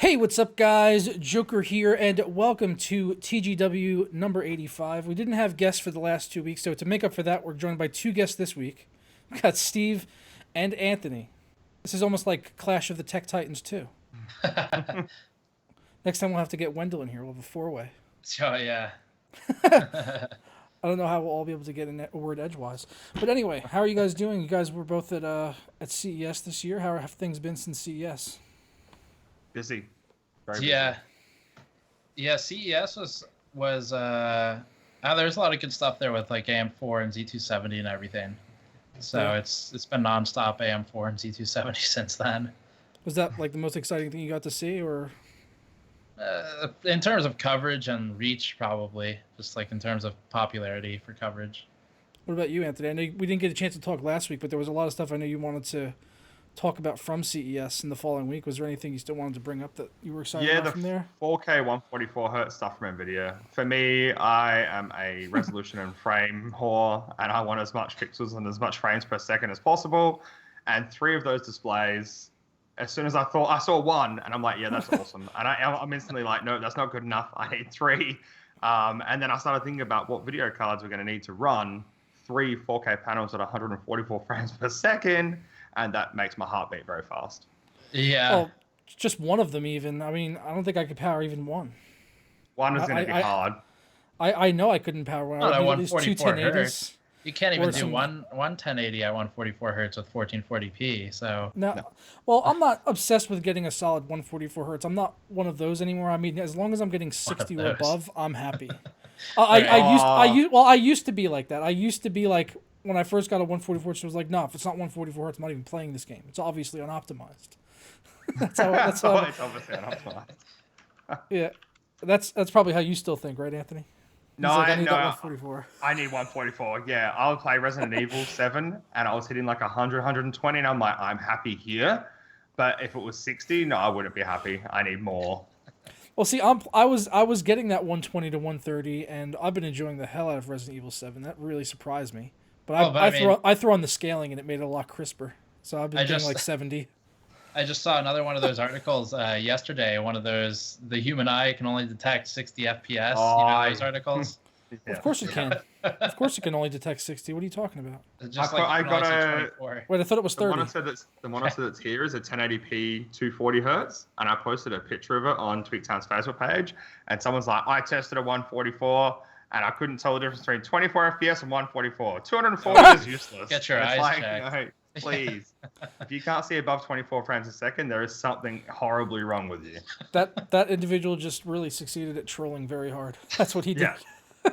Hey, what's up, guys? Joker here, and welcome to TGW number 85. We didn't have guests for the last 2 weeks, so to make up for that, we're joined by two guests this week. We got Steve and Anthony. This is almost like Clash of the Tech Titans 2. Next time we'll have to get Wendell in here. We'll have a four-way. Oh, yeah. I don't know how we'll all be able to get in a word edgewise. But anyway, how are you guys doing? You guys were both at CES this year. How have things been since CES? Busy. Very busy. Yeah, CES there's a lot of good stuff there with like AM4 and Z270 and everything. So Yeah. it's been nonstop AM4 and Z270 since then. Was that like the most exciting thing you got to see, or? In terms of coverage and reach, probably. Just like in terms of popularity for coverage. What about you, Anthony? I know we didn't get a chance to talk last week, but there was a lot of stuff I know you wanted to talk about from CES in the following week. Was there anything you still wanted to bring up that you were excited about from there? 4K 144 hertz stuff from Nvidia. For me, I am a resolution and frame whore, and I want as much pixels and as much frames per second as possible. And 3 of those displays, as soon as I saw one, and I'm like, yeah, that's awesome. And I'm instantly like, no, that's not good enough. I need 3. And then I started thinking about what video cards we're going to need to run 3 4K panels at 144 frames per second. And that makes my heart beat very fast. Yeah. Oh, just one of them even. I mean, I don't think I could power even one. One is going to be hard. I know I couldn't power one. Not I at would need at least 144 two 1080s. hertz. You can't even Or do some- one 1080 at 144 hertz with 1440p. So No. Well, I'm not obsessed with getting a solid 144 hertz. I'm not one of those anymore. I mean, as long as I'm getting 60 or those. above, I'm happy. Right. I used to be like that. I used to be like, when I first got a 144 hertz, I was like, no, if it's not 144 hertz, I'm not even playing this game. It's obviously unoptimized. That's how. It's obviously unoptimized. Yeah, that's probably how you still think, right, Anthony? No, He's like, I need that no, 144. I need 144. Yeah, I would play Resident Evil 7, and I was hitting like 100, 120, and I'm like, I'm happy here. But if it was 60, no, I wouldn't be happy. I need more. Well, see, I was getting that 120 to 130, and I've been enjoying the hell out of Resident Evil 7. That really surprised me. But I threw on the scaling, and it made it a lot crisper. So I've been doing like 70. I just saw another one of those articles yesterday. One of those, the human eye can only detect 60 FPS. Oh, you know those articles? Yeah. Of course it can. Of course it can only detect 60. What are you talking about? Just I like got only see a- 24. Wait, I thought it was 30. The monitor that's here is a 1080p 240 hertz, and I posted a picture of it on Tweaktown's Facebook page, and someone's like, I tested a 144, and I couldn't tell the difference between 24 FPS and 144. 240 is useless. Get your And it's eyes like, checked. no, please. If you can't see above 24 frames a second, there is something horribly wrong with you. That individual just really succeeded at trolling very hard. That's what he did. Yeah.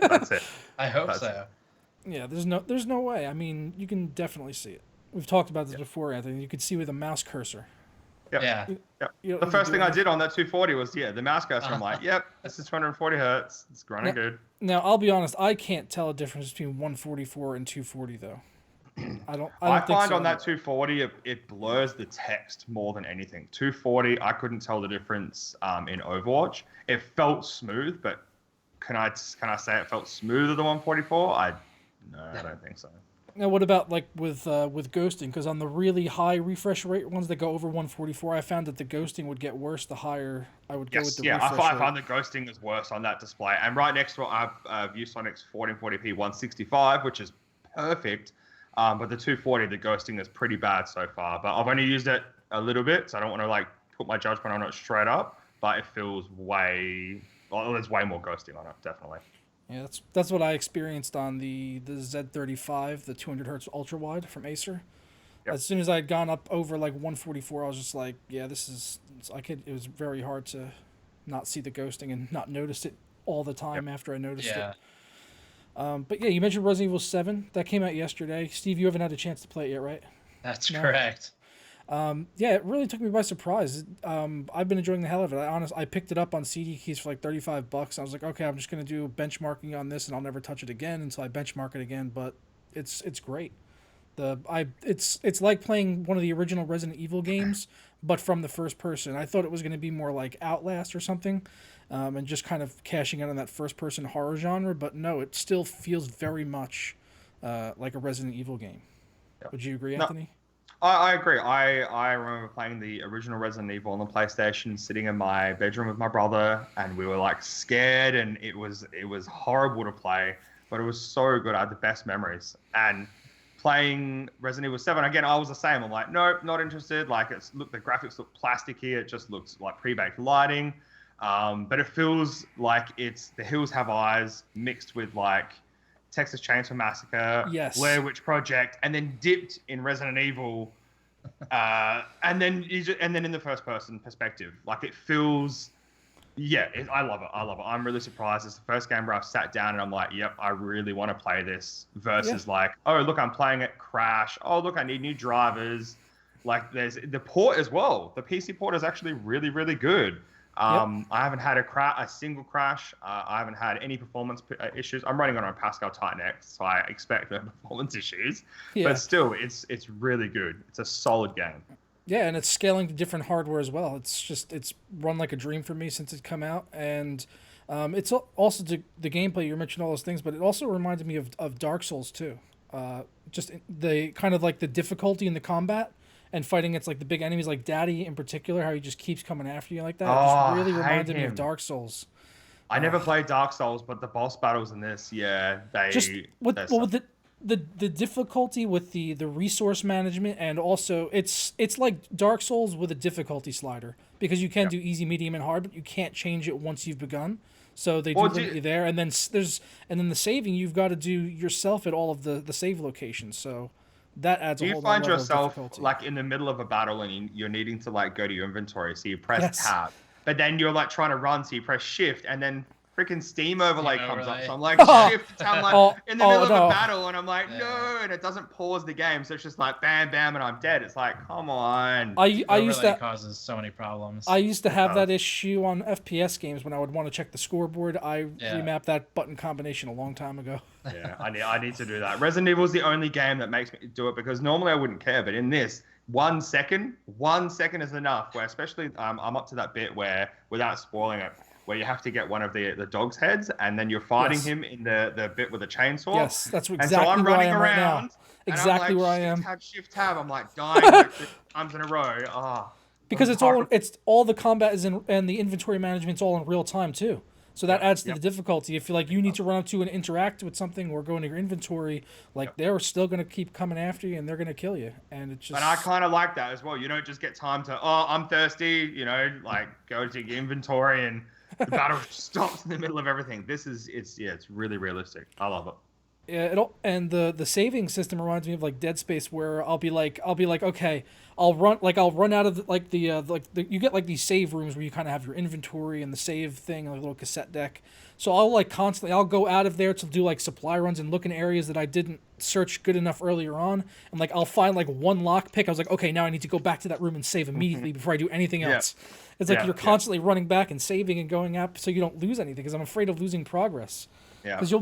That's it. I hope That's so. Yeah, there's no way. I mean, you can definitely see it. We've talked about this before, Anthony. You could see with a mouse cursor. Yep. Yeah. Yep. You don't The need to first do thing I anything. did on that 240 was, the mouse cursor. I'm like, yep, this is 240 hertz. It's running good. Now, I'll be honest. I can't tell a difference between 144 and 240 though. I don't I think find so. on that 240, it blurs the text more than anything. 240, I couldn't tell the difference in Overwatch. It felt smooth, but can I say it felt smoother than 144? No, I don't think so. Now, what about like with ghosting? Because on the really high refresh rate ones that go over 144, I found that the ghosting would get worse the higher I would go with Yes, the yeah, refresh I rate. find the ghosting is worse on that display. And right next to it, I have ViewSonic's 1440p 165, which is perfect. But the 240, the ghosting is pretty bad so far. But I've only used it a little bit, so I don't want to like put my judgment on it straight up. But it feels there's way more ghosting on it, definitely. Yeah, that's what I experienced on the Z35, the 200 hertz ultra wide from Acer. Yep. As soon as I had gone up over like 144, I was just like, yeah, it was very hard to not see the ghosting and not notice it all the time after I noticed Yeah. it. But yeah, you mentioned Resident Evil 7. That came out yesterday. Steve, you haven't had a chance to play it yet, right? That's No. correct. Yeah, it really took me by surprise. I've been enjoying the hell of it. I picked it up on CD keys for like $35. I was like, okay, I'm just gonna do benchmarking on this, and I'll never touch it again until I benchmark it again. But it's great. It's like playing one of the original Resident Evil games, but from the first person. I thought it was gonna be more like Outlast or something, and just kind of cashing in on that first person horror genre. But no, it still feels very much like a Resident Evil game. Yeah. Would you agree, No. Anthony? I agree. I remember playing the original Resident Evil on the PlayStation, sitting in my bedroom with my brother, and we were like scared, and it was horrible to play, but it was so good. I had the best memories. And playing Resident Evil 7 again, I was the same. I'm like, nope, not interested. Like the graphics look plasticky. It just looks like pre-baked lighting. But it feels like it's The Hills Have Eyes mixed with like Texas Chainsaw Massacre, Yes. Blair Witch Project, and then dipped in Resident Evil, and then in the first person perspective. Like it feels, I love it. I love it. I'm really surprised. It's the first game where I've sat down and I'm like, yep, I really want to play this. Versus like, oh look, I'm playing it Crash. Oh look, I need new drivers. Like there's the port as well. The PC port is actually really, really good. I haven't had a single crash. I haven't had any performance issues. I'm running on a Pascal Titan X, so I expect no performance issues. Yeah. But still, it's really good. It's a solid game. Yeah, and it's scaling to different hardware as well. It's run like a dream for me since it's come out, and it's also the gameplay. You mentioned all those things, but it also reminded me of Dark Souls too. Just the kind of like the difficulty in the combat. And fighting against like the big enemies, like Daddy in particular, how he just keeps coming after you like that. It just really reminded me of Dark Souls. I never played Dark Souls, but the boss battles in this, the difficulty with the resource management, and also it's like Dark Souls with a difficulty slider, because you can do easy, medium, and hard, but you can't change it once you've begun. So they do limit you there, and then the saving you've got to do yourself at all of the save locations. So. That adds. Do you find yourself like in the middle of a battle and you're needing to like go to your inventory, so you press tab, but then you're like trying to run, so you press shift, and then freaking Steam overlay comes up. So I'm like shift tab, like in the middle of a battle, and I'm like no, and it doesn't pause the game, so it's just like bam, bam, and I'm dead. It's like come on. I used to causes so many problems. I used to have that issue on FPS games when I would want to check the scoreboard. I remapped that button combination a long time ago. Yeah, I need to do that. Resident Evil is the only game that makes me do it, because normally I wouldn't care, but in this, 1 second is enough. Where especially I'm up to that bit where, without spoiling it, where you have to get one of the dog's heads, and then you're fighting him in the bit with the chainsaw. Yes, that's exactly where I am right now. Exactly where I am. Shift tab. I'm like dying like 3 times in a row. Because it's all the combat is in, and the inventory management's all in real time too. So that adds to the difficulty. If you need to run up to and interact with something or go into your inventory, they're still going to keep coming after you and they're going to kill you. And it's just. And I kind of like that as well. You don't just get time to I'm thirsty. Like go to your inventory and the battle stops in the middle of everything. It's really realistic. I love it. Yeah, and the saving system reminds me of like Dead Space, where I'll be like, okay, I'll run out of you get like these save rooms where you kind of have your inventory and the save thing, like a little cassette deck. So I'll go out of there to do like supply runs and look in areas that I didn't search good enough earlier on, and like I'll find like one lock pick. I was like, okay, now I need to go back to that room and save immediately before I do anything else. It's like you're constantly running back and saving and going up so you don't lose anything, because I'm afraid of losing progress. Yeah. Because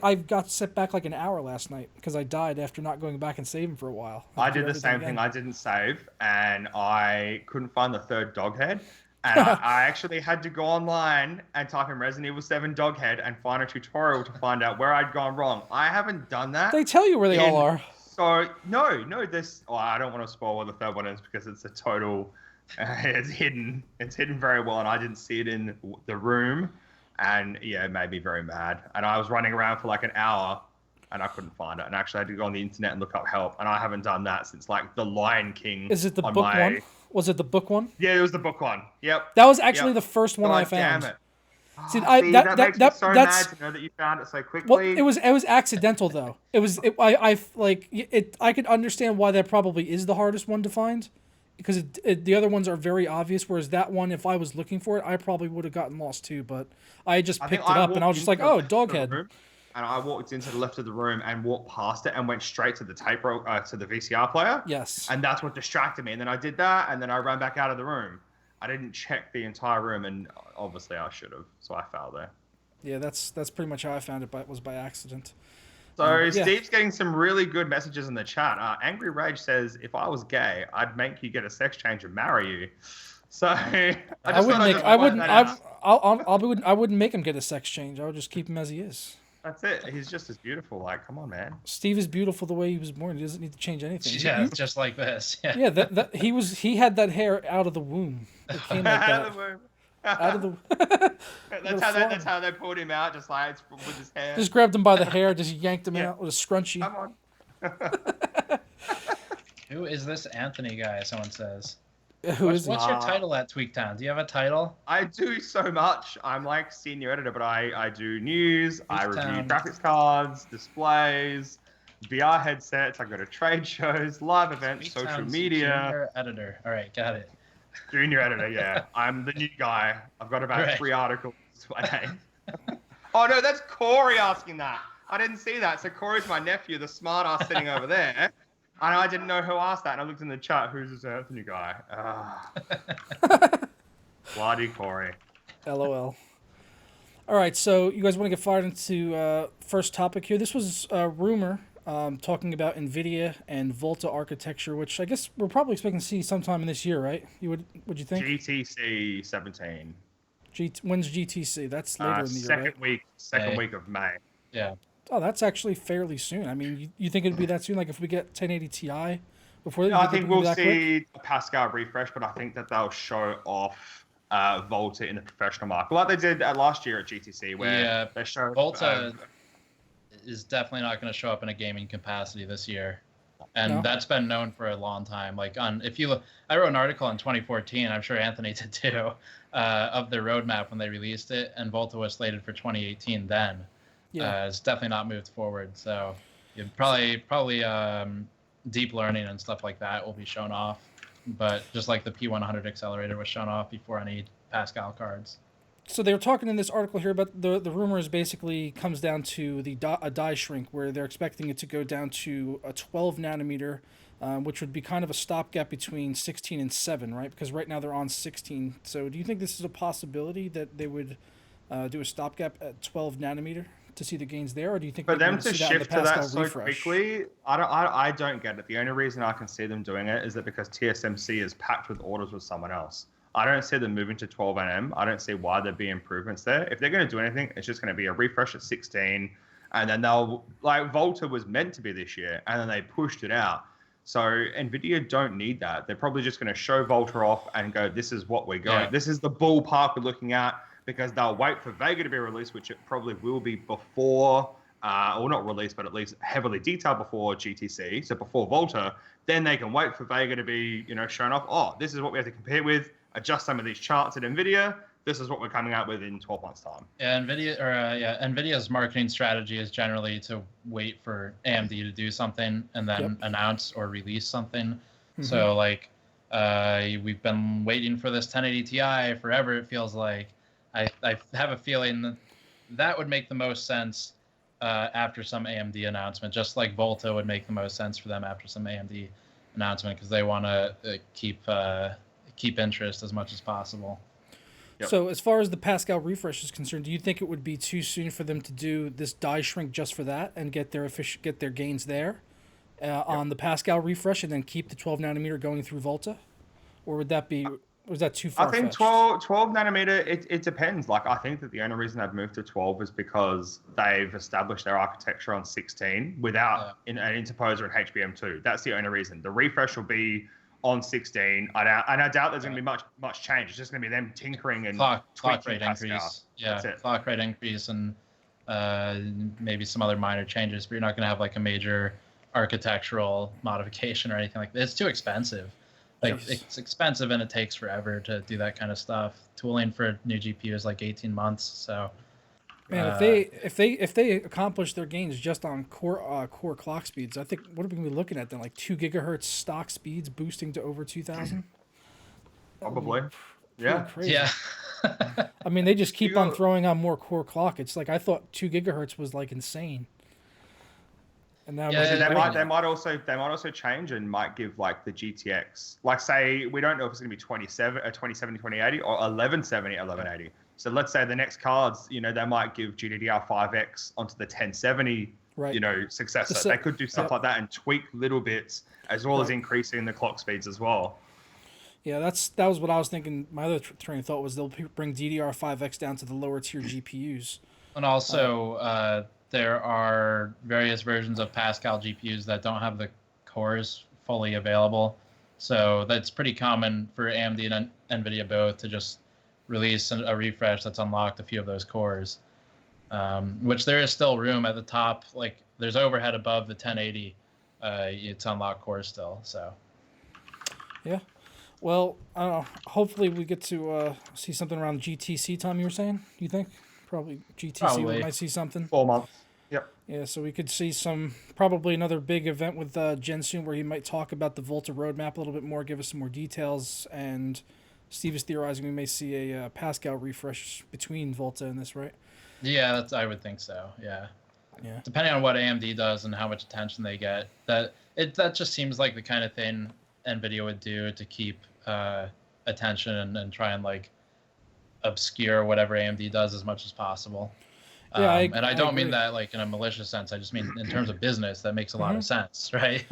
I got set back like an hour last night because I died after not going back and saving for a while. I did the same thing. I didn't save, and I couldn't find the third dog head. And I actually had to go online and type in Resident Evil 7 dog head and find a tutorial to find out where I'd gone wrong. I haven't done that. They tell you where they all are. So, no, I don't want to spoil what the third one is, because it's a total, it's hidden. It's hidden very well, and I didn't see it in the room. And it made me very mad. And I was running around for like an hour and I couldn't find it. And actually I had to go on the internet and look up help. And I haven't done that since like The Lion King. Is it the book one? Was it the book one? Yeah, it was the book one. Yep. That was actually the first one I found. Damn it. That makes me so mad to know that you found it so quickly. Well, it was accidental though. I could understand why that probably is the hardest one to find, because the other ones are very obvious, whereas that one, if I was looking for it, I probably would have gotten lost too. But I just picked it up and I was just like, oh, Doghead. And I walked into the left of the room and walked past it and went straight to the to the VCR player. Yes. And that's what distracted me. And then I did that, and then I ran back out of the room. I didn't check the entire room, and obviously I should have, so I fell there. Yeah, that's pretty much how I found it, but it was by accident. So Steve's getting some really good messages in the chat. Angry Rage says, if I was gay, I'd make you get a sex change and marry you. So I wouldn't make him get a sex change. I would just keep him as he is. That's it. He's just as beautiful. Like, come on, man. Steve is beautiful the way he was born. He doesn't need to change anything. Yeah, just like this. Yeah. Yeah, he had that hair out of the womb. It came like Out that. of the womb. Out of the. That's how they pulled him out, just like with his hair. Just grabbed him by the hair, just yanked him out with a scrunchie. Come on. Who is this Anthony guy? Someone says. Who is he? What's your title at Tweaktown? Do you have a title? I do so much. I'm like senior editor, but I do news. I review Tweaktown. graphics cards, displays, VR headsets. I go to trade shows, live events, social Tweaktown's media. Junior editor. All right, got it. Junior editor, yeah. I'm the new guy. I've got about Right. 3 articles to my name. Oh no, that's Corey asking that. I didn't see that. So Corey's my nephew, the smart ass sitting over there. And I didn't know who asked that. And I looked in the chat, who's this Anthony guy? Bloody Corey. LOL. All right, so you guys want to get fired into first topic here. This was a rumor talking about Nvidia and Volta architecture, which I guess we're probably expecting to see sometime in this year, right? Would you think? GTC 17. When's GTC? That's later in the year, right? Second week of May. Yeah. Oh, that's actually fairly soon. I mean, you think it'd be that soon? Like if we get 1080 Ti before? I think it'd be we'll that quick? see a Pascal refresh, but I think that they'll show off Volta in the professional market, like they did last year at GTC, where they showed Volta is definitely not going to show up in a gaming capacity this year, and that's been known for a long time. Like I wrote an article in 2014. I'm sure Anthony did too, of their roadmap when they released it, and Volta was slated for 2018 then. Yeah, it's definitely not moved forward. So probably deep learning and stuff like that will be shown off, but just like the P100 accelerator was shown off before any Pascal cards. So they were talking in this article here about the rumors basically comes down to a die shrink where they're expecting it to go down to a 12 nanometer, which would be kind of a stopgap between 16 and 7, right? Because right now they're on 16. So do you think this is a possibility that they would do a stopgap at 12 nanometer to see the gains there, or do you think for them to see shift that to that Pascal so refresh? quickly? I don't get it. The only reason I can see them doing it is that because TSMC is packed with orders with someone else. I don't see them moving to 12 nm. I don't see why there'd be improvements there. If they're going to do anything, it's just going to be a refresh at 16, and then they'll Volta was meant to be this year, and then they pushed it out. So Nvidia don't need that. They're probably just going to show Volta off and go, "This is what we're going. Yeah. This is the ballpark we're looking at." Because they'll wait for Vega to be released, which it probably will be before, or not released, but at least heavily detailed before GTC, so before Volta. Then they can wait for Vega to be, shown off. Oh, this is what we have to compare with. Adjust some of these charts at Nvidia. This is what we're coming out with in 12 months' time. Yeah, Nvidia's marketing strategy is generally to wait for AMD to do something and then announce or release something. Mm-hmm. So we've been waiting for this 1080 Ti forever. It feels like. I have a feeling that would make the most sense after some AMD announcement, just like Volta would make the most sense for them after some AMD announcement, because they want to keep interest as much as possible. Yep. So as far as the Pascal refresh is concerned, do you think it would be too soon for them to do this die shrink just for that and get their gains there on the Pascal refresh and then keep the 12 nanometer going through Volta? Or would that be... Was that too far? I think 12 nanometer, it depends. Like, I think that the only reason they've moved to 12 is because they've established their architecture on 16 without an interposer and HBM2. That's the only reason. The refresh will be on 16. I doubt there's going to be much change. It's just going to be them tinkering and clock tweaking rate increase. Yeah, clock rate increase and maybe some other minor changes, but you're not going to have like a major architectural modification or anything like that. It's too expensive. It's expensive and it takes forever to do that kind of stuff. Tooling for a new GPU is like 18 months. So, man, if they accomplish their gains just on core clock speeds, I think what are we gonna be looking at then? Like 2 gigahertz stock speeds boosting to over 2,000. Probably, yeah, crazy. Yeah. I mean, they just keep on throwing on more core clock. It's like I thought 2 gigahertz was like insane. And now they might also change and might give like the GTX, like say we don't know if it's going to be 2070 2080 or 1170 1180. So let's say the next cards, they might give GDDR5X onto the 1070 successor. They could do stuff like that and tweak little bits as well as increasing the clock speeds as well. Yeah, that was what I was thinking. My other train of thought was they'll bring DDR5X down to the lower tier GPUs. And also there are various versions of Pascal GPUs that don't have the cores fully available. So that's pretty common for AMD and Nvidia both to just release a refresh that's unlocked a few of those cores, which there is still room at the top. Like there's overhead above the 1080. It's unlocked cores still. So Yeah. Well, I don't know. Hopefully we get to see something around GTC time, you were saying? You think? Probably GTC we might see something. 4 months. Yep. Yeah, so we could see probably another big event with Jensen where he might talk about the Volta roadmap a little bit more, give us some more details, and Steve is theorizing we may see a Pascal refresh between Volta and this, right? Yeah, I would think so. Yeah. Yeah. Depending on what AMD does and how much attention they get, that just seems like the kind of thing Nvidia would do to keep attention and try and like obscure whatever AMD does as much as possible. Yeah, I don't mean that like in a malicious sense. I just mean in terms of business, that makes a lot of sense, right?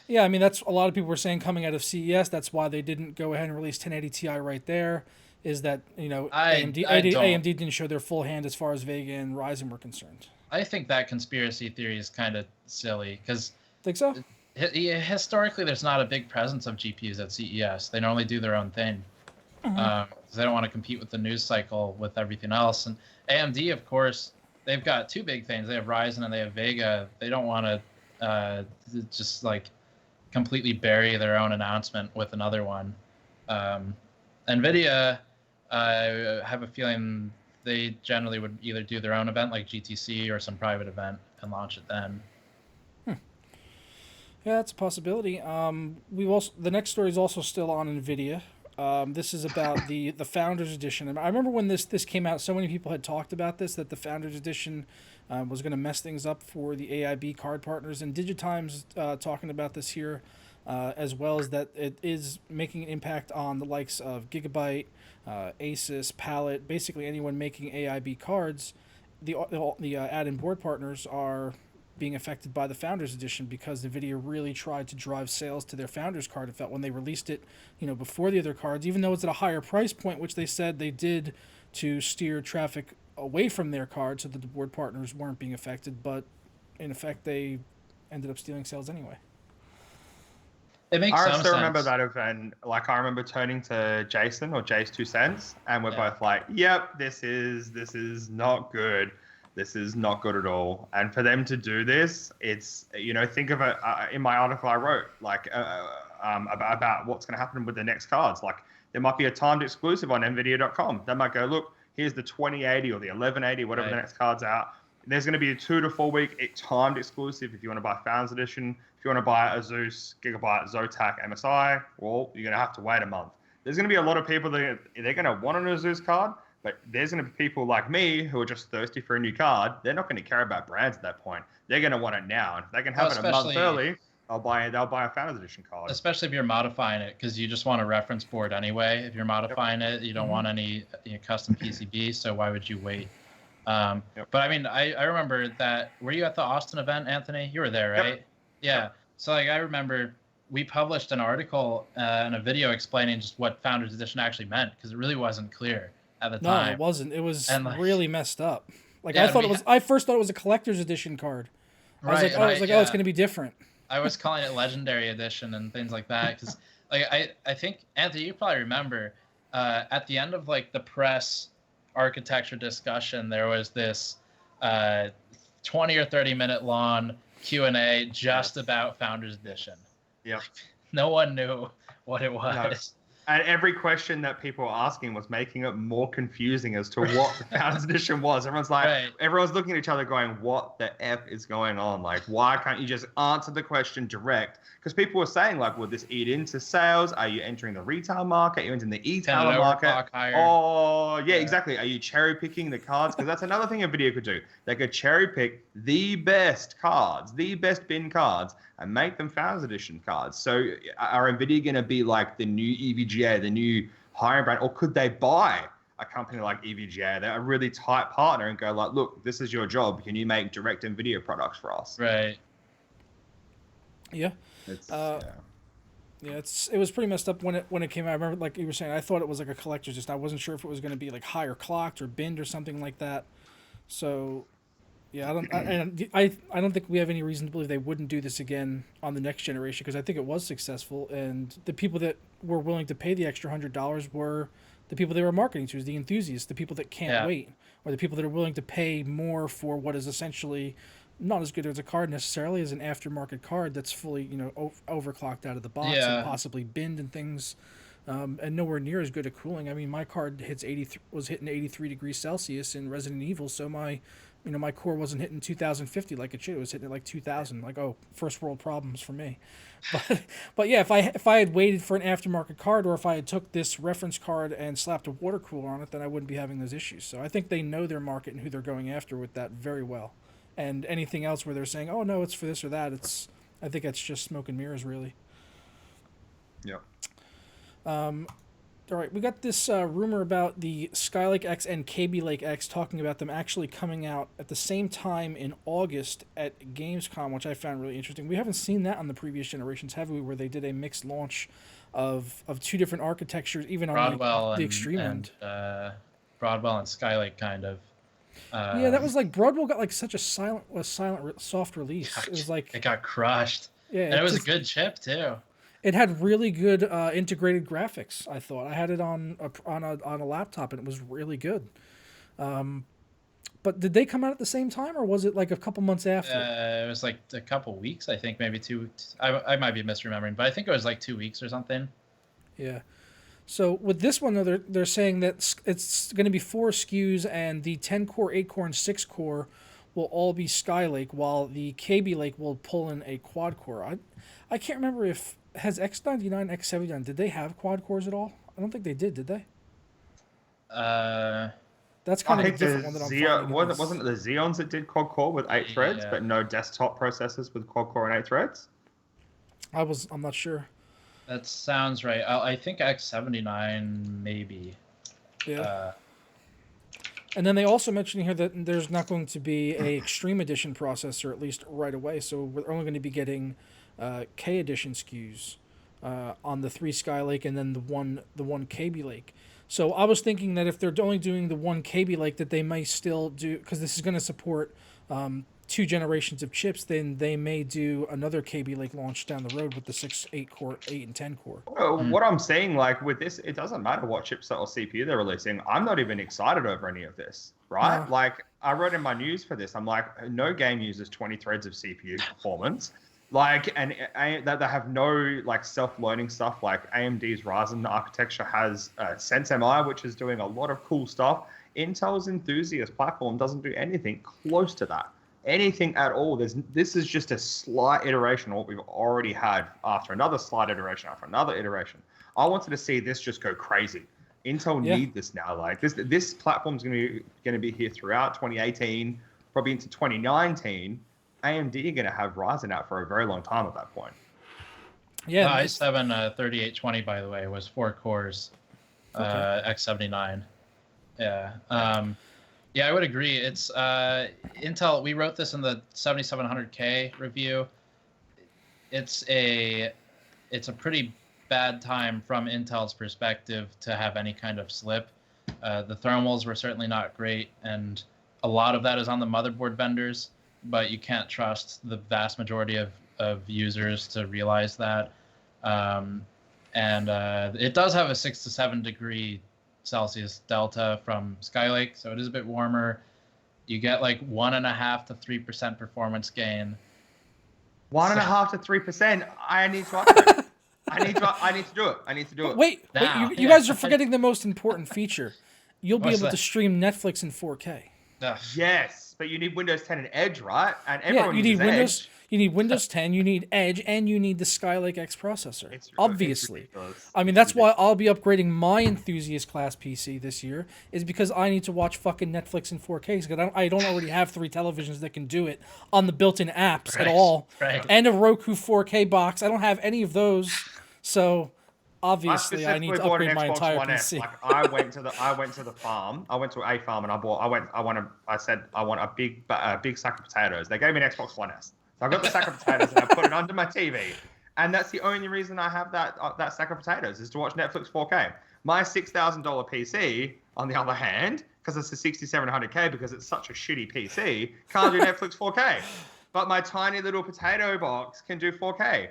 Yeah, I mean that's a lot of people were saying coming out of CES. That's why they didn't go ahead and release 1080 Ti right there. Is that AMD didn't show their full hand as far as Vega and Ryzen were concerned. I think that conspiracy theory is kind of silly because think so. Historically, there's not a big presence of GPUs at CES. They normally do their own thing. They don't want to compete with the news cycle with everything else. And AMD, of course, they've got two big things. They have Ryzen and they have Vega. They don't want to just like completely bury their own announcement with another one. Nvidia, I have a feeling they generally would either do their own event like GTC or some private event and launch it then. Yeah, that's a possibility. The next story is also still on Nvidia. This is about the Founders Edition. And I remember when this came out, so many people had talked about this, that the Founders Edition was going to mess things up for the AIB card partners. And Digitime's talking about this here, as well as that it is making an impact on the likes of Gigabyte, Asus, Palette, basically anyone making AIB cards. The add-in board partners are being affected by the Founders Edition because NVIDIA really tried to drive sales to their Founders card. It felt when they released it, before the other cards, even though it's at a higher price point, which they said they did to steer traffic away from their card so that the board partners weren't being affected, but in effect they ended up stealing sales anyway. It makes I some still sense. remember that event. Like I remember turning to Jason or Jace 2 cents, and we're both like, "Yep, this is not good. This is not good at all." And for them to do this, it's think of it in my article I wrote like about what's going to happen with the next cards. Like there might be a timed exclusive on Nvidia.com. They might go, "Look, here's the 2080 or the 1180, whatever the next card's out. There's going to be a 2 to 4 week timed exclusive if you want to buy Founders Edition. If you want to buy a Zeus, Gigabyte, Zotac, MSI, well, you're going to have to wait a month." There's going to be a lot of people that they're going to want an Asus card, but there's going to be people like me who are just thirsty for a new card. They're not going to care about brands at that point. They're going to want it now. And if they can have it a month early, they'll buy a Founders Edition card. Especially if you're modifying it, because you just want a reference board anyway. If you're modifying it, you don't want any custom PCB, so why would you wait? But I mean, I remember that. Were you at the Austin event, Anthony? You were there, right? Yep. Yeah. So like I remember we published an article and a video explaining just what Founders Edition actually meant, because it really wasn't clear at the time. No, it wasn't. It was really messed up. Like yeah, I first thought it was a collector's edition card. I was like, oh, it's going to be different. I was calling it Legendary Edition and things like that because, like, I think Anthony, you probably remember at the end of like the press architecture discussion, there was this 20 or 30-minute long Q&A just about Founders Edition. Yep. No one knew what it was. No. And every question that people were asking was making it more confusing as to what the Founders Edition was. Everyone's like, everyone's looking at each other going, what the F is going on? Like, why can't you just answer the question direct? Because people were saying, like, will this eat into sales? Are you entering the retail market? Are you entering the e-tailer market? Oh, yeah, exactly. Are you cherry picking the cards? Because that's another thing NVIDIA could do. They could cherry pick the best cards, the best bin cards, and make them Founders Edition cards. So are NVIDIA going to be like the new EVGA, the new higher brand, or could they buy a company like EVGA? They're a really tight partner and go like, look, this is your job. Can you make direct NVIDIA products for us? Right. Yeah. It was pretty messed up when it came out. I remember, like you were saying, I thought it was like a collector's. I wasn't sure if it was going to be like higher clocked or binned or something like that. So Yeah, I don't think we have any reason to believe they wouldn't do this again on the next generation because I think it was successful, and the people that were willing to pay the extra $100 were the people they were marketing to, the enthusiasts, the people that can't Yeah. wait, or the people that are willing to pay more for what is essentially not as good as a card necessarily as an aftermarket card that's fully overclocked out of the box and Yeah. possibly binned and things. And nowhere near as good at cooling. I mean, my card was hitting 83 degrees Celsius in Resident Evil, so my core wasn't hitting 2050 like it should. It was hitting at like 2000. Like, oh, first world problems for me. But yeah, if I had waited for an aftermarket card, or if I had took this reference card and slapped a water cooler on it, then I wouldn't be having those issues. So I think they know their market and who they're going after with that very well. And anything else where they're saying, oh no, it's for this or that, I think that's just smoke and mirrors, really. Yeah. All right, we got this rumor about the Skylake-X and Kaby-Lake-X talking about them actually coming out at the same time in August at Gamescom, which I found really interesting. We haven't seen that on the previous generations, have we, where they did a mixed launch of two different architectures, even Broadwell on the extreme end. Broadwell and Skylake kind of. Yeah, that was like Broadwell got like such a soft release. It was like it got crushed. Yeah, and it was a good chip too. It had really good integrated graphics. I thought I had it on a laptop, and it was really good. But did they come out at the same time, or was it like a couple months after? It was like a couple weeks, I think, maybe 2 weeks. I might be misremembering, but I think it was like 2 weeks or something. Yeah. So with this one, though, they're saying that it's going to be 4 SKUs, and the 10-core, 8-core, and 6-core will all be Skylake, while the Kaby Lake will pull in a quad-core. I can't remember if has X299, X299, did they have quad cores at all? I don't think they did they? That's kind of a different one that I'm finding. Wasn't it the Xeons that did quad core with 8 threads, but no desktop processors with quad core and 8 threads? I'm not sure. That sounds right. I think X299 maybe. Yeah. And then they also mentioned here that there's not going to be a Extreme Edition processor, at least right away. So we're only going to be getting K Edition SKUs on the 3 Skylake and then the one Kaby Lake. So I was thinking that if they're only doing the one Kaby Lake, that they may still do, because this is going to support 2 generations of chips, then they may do another Kaby Lake launch down the road with the 6, 8 core, 8 and 10 core. What I'm saying, like with this, it doesn't matter what chipset or CPU they're releasing. I'm not even excited over any of this, right? Like I wrote in my news for this, I'm like, no game uses 20 threads of CPU performance. Like, and they have no like self-learning stuff. Like AMD's Ryzen architecture has SenseMI, which is doing a lot of cool stuff. Intel's Enthusiast platform doesn't do anything close to that. Anything at all. This is just a slight iteration of what we've already had after another slight iteration after another iteration. I wanted to see this just go crazy. Intel need this now. Like this platform's going to be here throughout 2018, probably into 2019. AMD are going to have Ryzen out for a very long time at that point. Yeah. The i7 3820, by the way, was 4 cores, X79. Yeah. Yeah, I would agree. It's Intel. We wrote this in the 7700K review. It's a pretty bad time from Intel's perspective to have any kind of slip. The thermals were certainly not great, and a lot of that is on the motherboard vendors. But you can't trust the vast majority of users to realize that. And it does have a 6 to 7 degree Celsius delta from Skylake, so it is a bit warmer. You get like 1.5 to 3% performance gain. 1.5 to 3%. I need to upgrade. I need to do it. I need to do it. Wait, you guys are forgetting the most important feature. You'll be able to stream Netflix in 4K. Yes, but you need Windows 10 and Edge, right? And everyone you need uses Windows. Edge. You need Windows 10. You need Edge, and you need the Skylake-X processor. Obviously, it's I mean that's why I'll be upgrading my enthusiast class PC this year. Is because I need to watch fucking Netflix in 4K because I don't already have 3 televisions that can do it on the built-in apps at all, and a Roku 4K box. I don't have any of those, so. Obviously, I need to upgrade my entire PC. Like I went to the farm. I went to a farm and I said I want a big sack of potatoes. They gave me an Xbox One S. So I got the sack of potatoes and I put it under my TV. And that's the only reason I have that sack of potatoes is to watch Netflix 4K. My $6,000 PC, on the other hand, because it's a 6700K because it's such a shitty PC, can't do Netflix 4K. But my tiny little potato box can do 4K.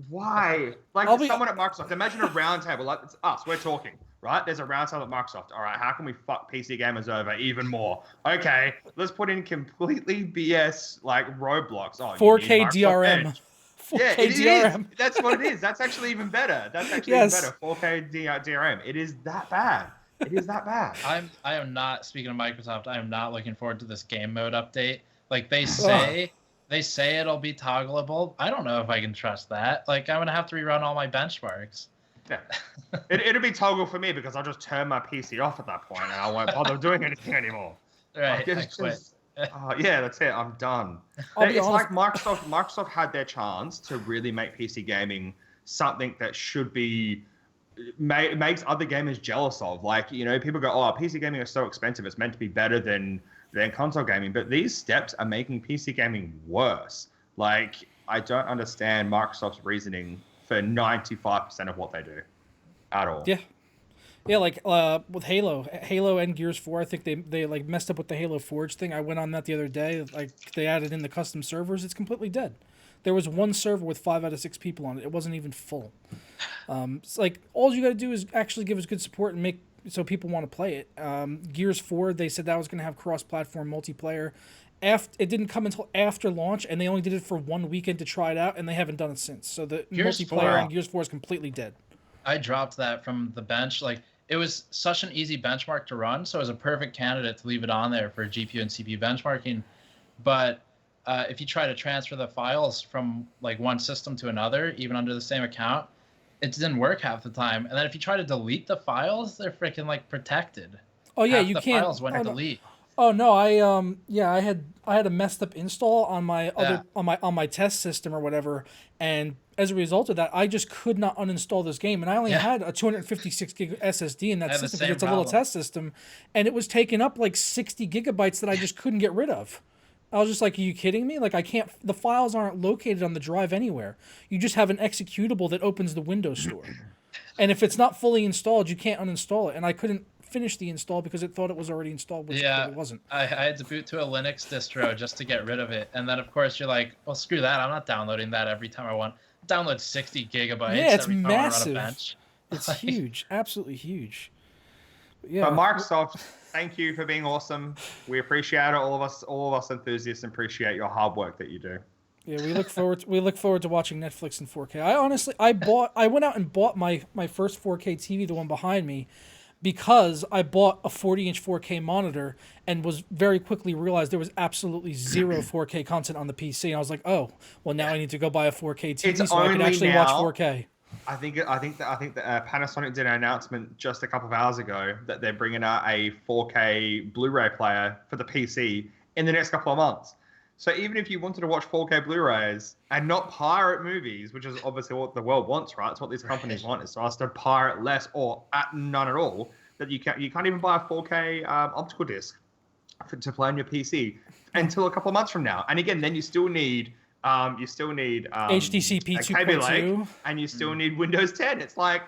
Why? Like someone at Microsoft, imagine a round table, like it's us, we're talking, right? There's a round table at Microsoft. All right, how can we fuck PC gamers over even more? Okay, let's put in completely BS like roadblocks. Oh, 4K DRM. 4K yeah, it DRM. Is. That's what it is. That's actually even better. That's actually even better. 4K DRM. It is that bad. It is that bad. I am not, speaking of Microsoft, I am not looking forward to this game mode update. Like they say it'll be toggleable. I don't know if I can trust that. Like I'm gonna have to rerun all my benchmarks. Yeah, it'll be toggle for me because I'll just turn my PC off at that point and I won't bother doing anything anymore. Right, I quit. Yeah, that's it. I'm done. It's like Microsoft had their chance to really make PC gaming something that should be makes other gamers jealous of. Like, you know, people go, "Oh, PC gaming is so expensive. It's meant to be better than console gaming." But these steps are making PC gaming worse. Like, I don't understand Microsoft's reasoning for 95% of what they do at all. Yeah, like with Halo and Gears 4, I think they like messed up with the Halo Forge thing. I went on that the other day. Like they added in the custom servers. It's completely dead. There was one server with 5 out of 6 people on it. It wasn't even full. It's like all you got to do is actually give us good support and make so people want to play it. Gears 4, they said that was going to have cross-platform multiplayer. It didn't come until after launch, and they only did it for 1 weekend to try it out, and they haven't done it since. So the multiplayer on Gears 4 is completely dead. I dropped that from the bench. Like it was such an easy benchmark to run, so it was a perfect candidate to leave it on there for GPU and CPU benchmarking. But if you try to transfer the files from like one system to another, even under the same account, it didn't work half the time. And then if you try to delete the files, they're freaking like protected. Oh yeah, half you the can't. Files wouldn't delete. Oh no, I had a messed up install on my on my test system or whatever, and as a result of that, I just could not uninstall this game, and I only had a 256 gig SSD in that system because it's a little test system, and it was taking up like 60 gigabytes that I just couldn't get rid of. I was just like, are you kidding me? Like the files aren't located on the drive anywhere. You just have an executable that opens the Windows Store. And if it's not fully installed, you can't uninstall it. And I couldn't finish the install because it thought it was already installed, which it wasn't. I had to boot to a Linux distro just to get rid of it. And then, of course, you're like, well, screw that. I'm not downloading that every time I want. Download 60 gigabytes it's every time massive. I run a bench. It's huge. Absolutely huge. But Microsoft, thank you for being awesome. We appreciate it. All of us enthusiasts appreciate your hard work that you do. Yeah, we look forward to watching Netflix in 4K. I went out and bought my first 4K TV, the one behind me, because I bought a 40-inch 4K monitor and was very quickly realized there was absolutely zero 4K content on the PC. And I was like, oh, well now I need to go buy a 4K TV so I can actually watch 4K. I think that Panasonic did an announcement just a couple of hours ago that they're bringing out a 4K Blu-ray player for the PC in the next couple of months. So even if you wanted to watch 4K Blu-rays and not pirate movies, which is obviously what the world wants, right? It's what these companies want, is for us to pirate less or none at all. That you can't even buy a 4K optical disc to play on your PC until a couple of months from now. And again, then you still need HTCP 2.2, and you still need Windows 10. It's like,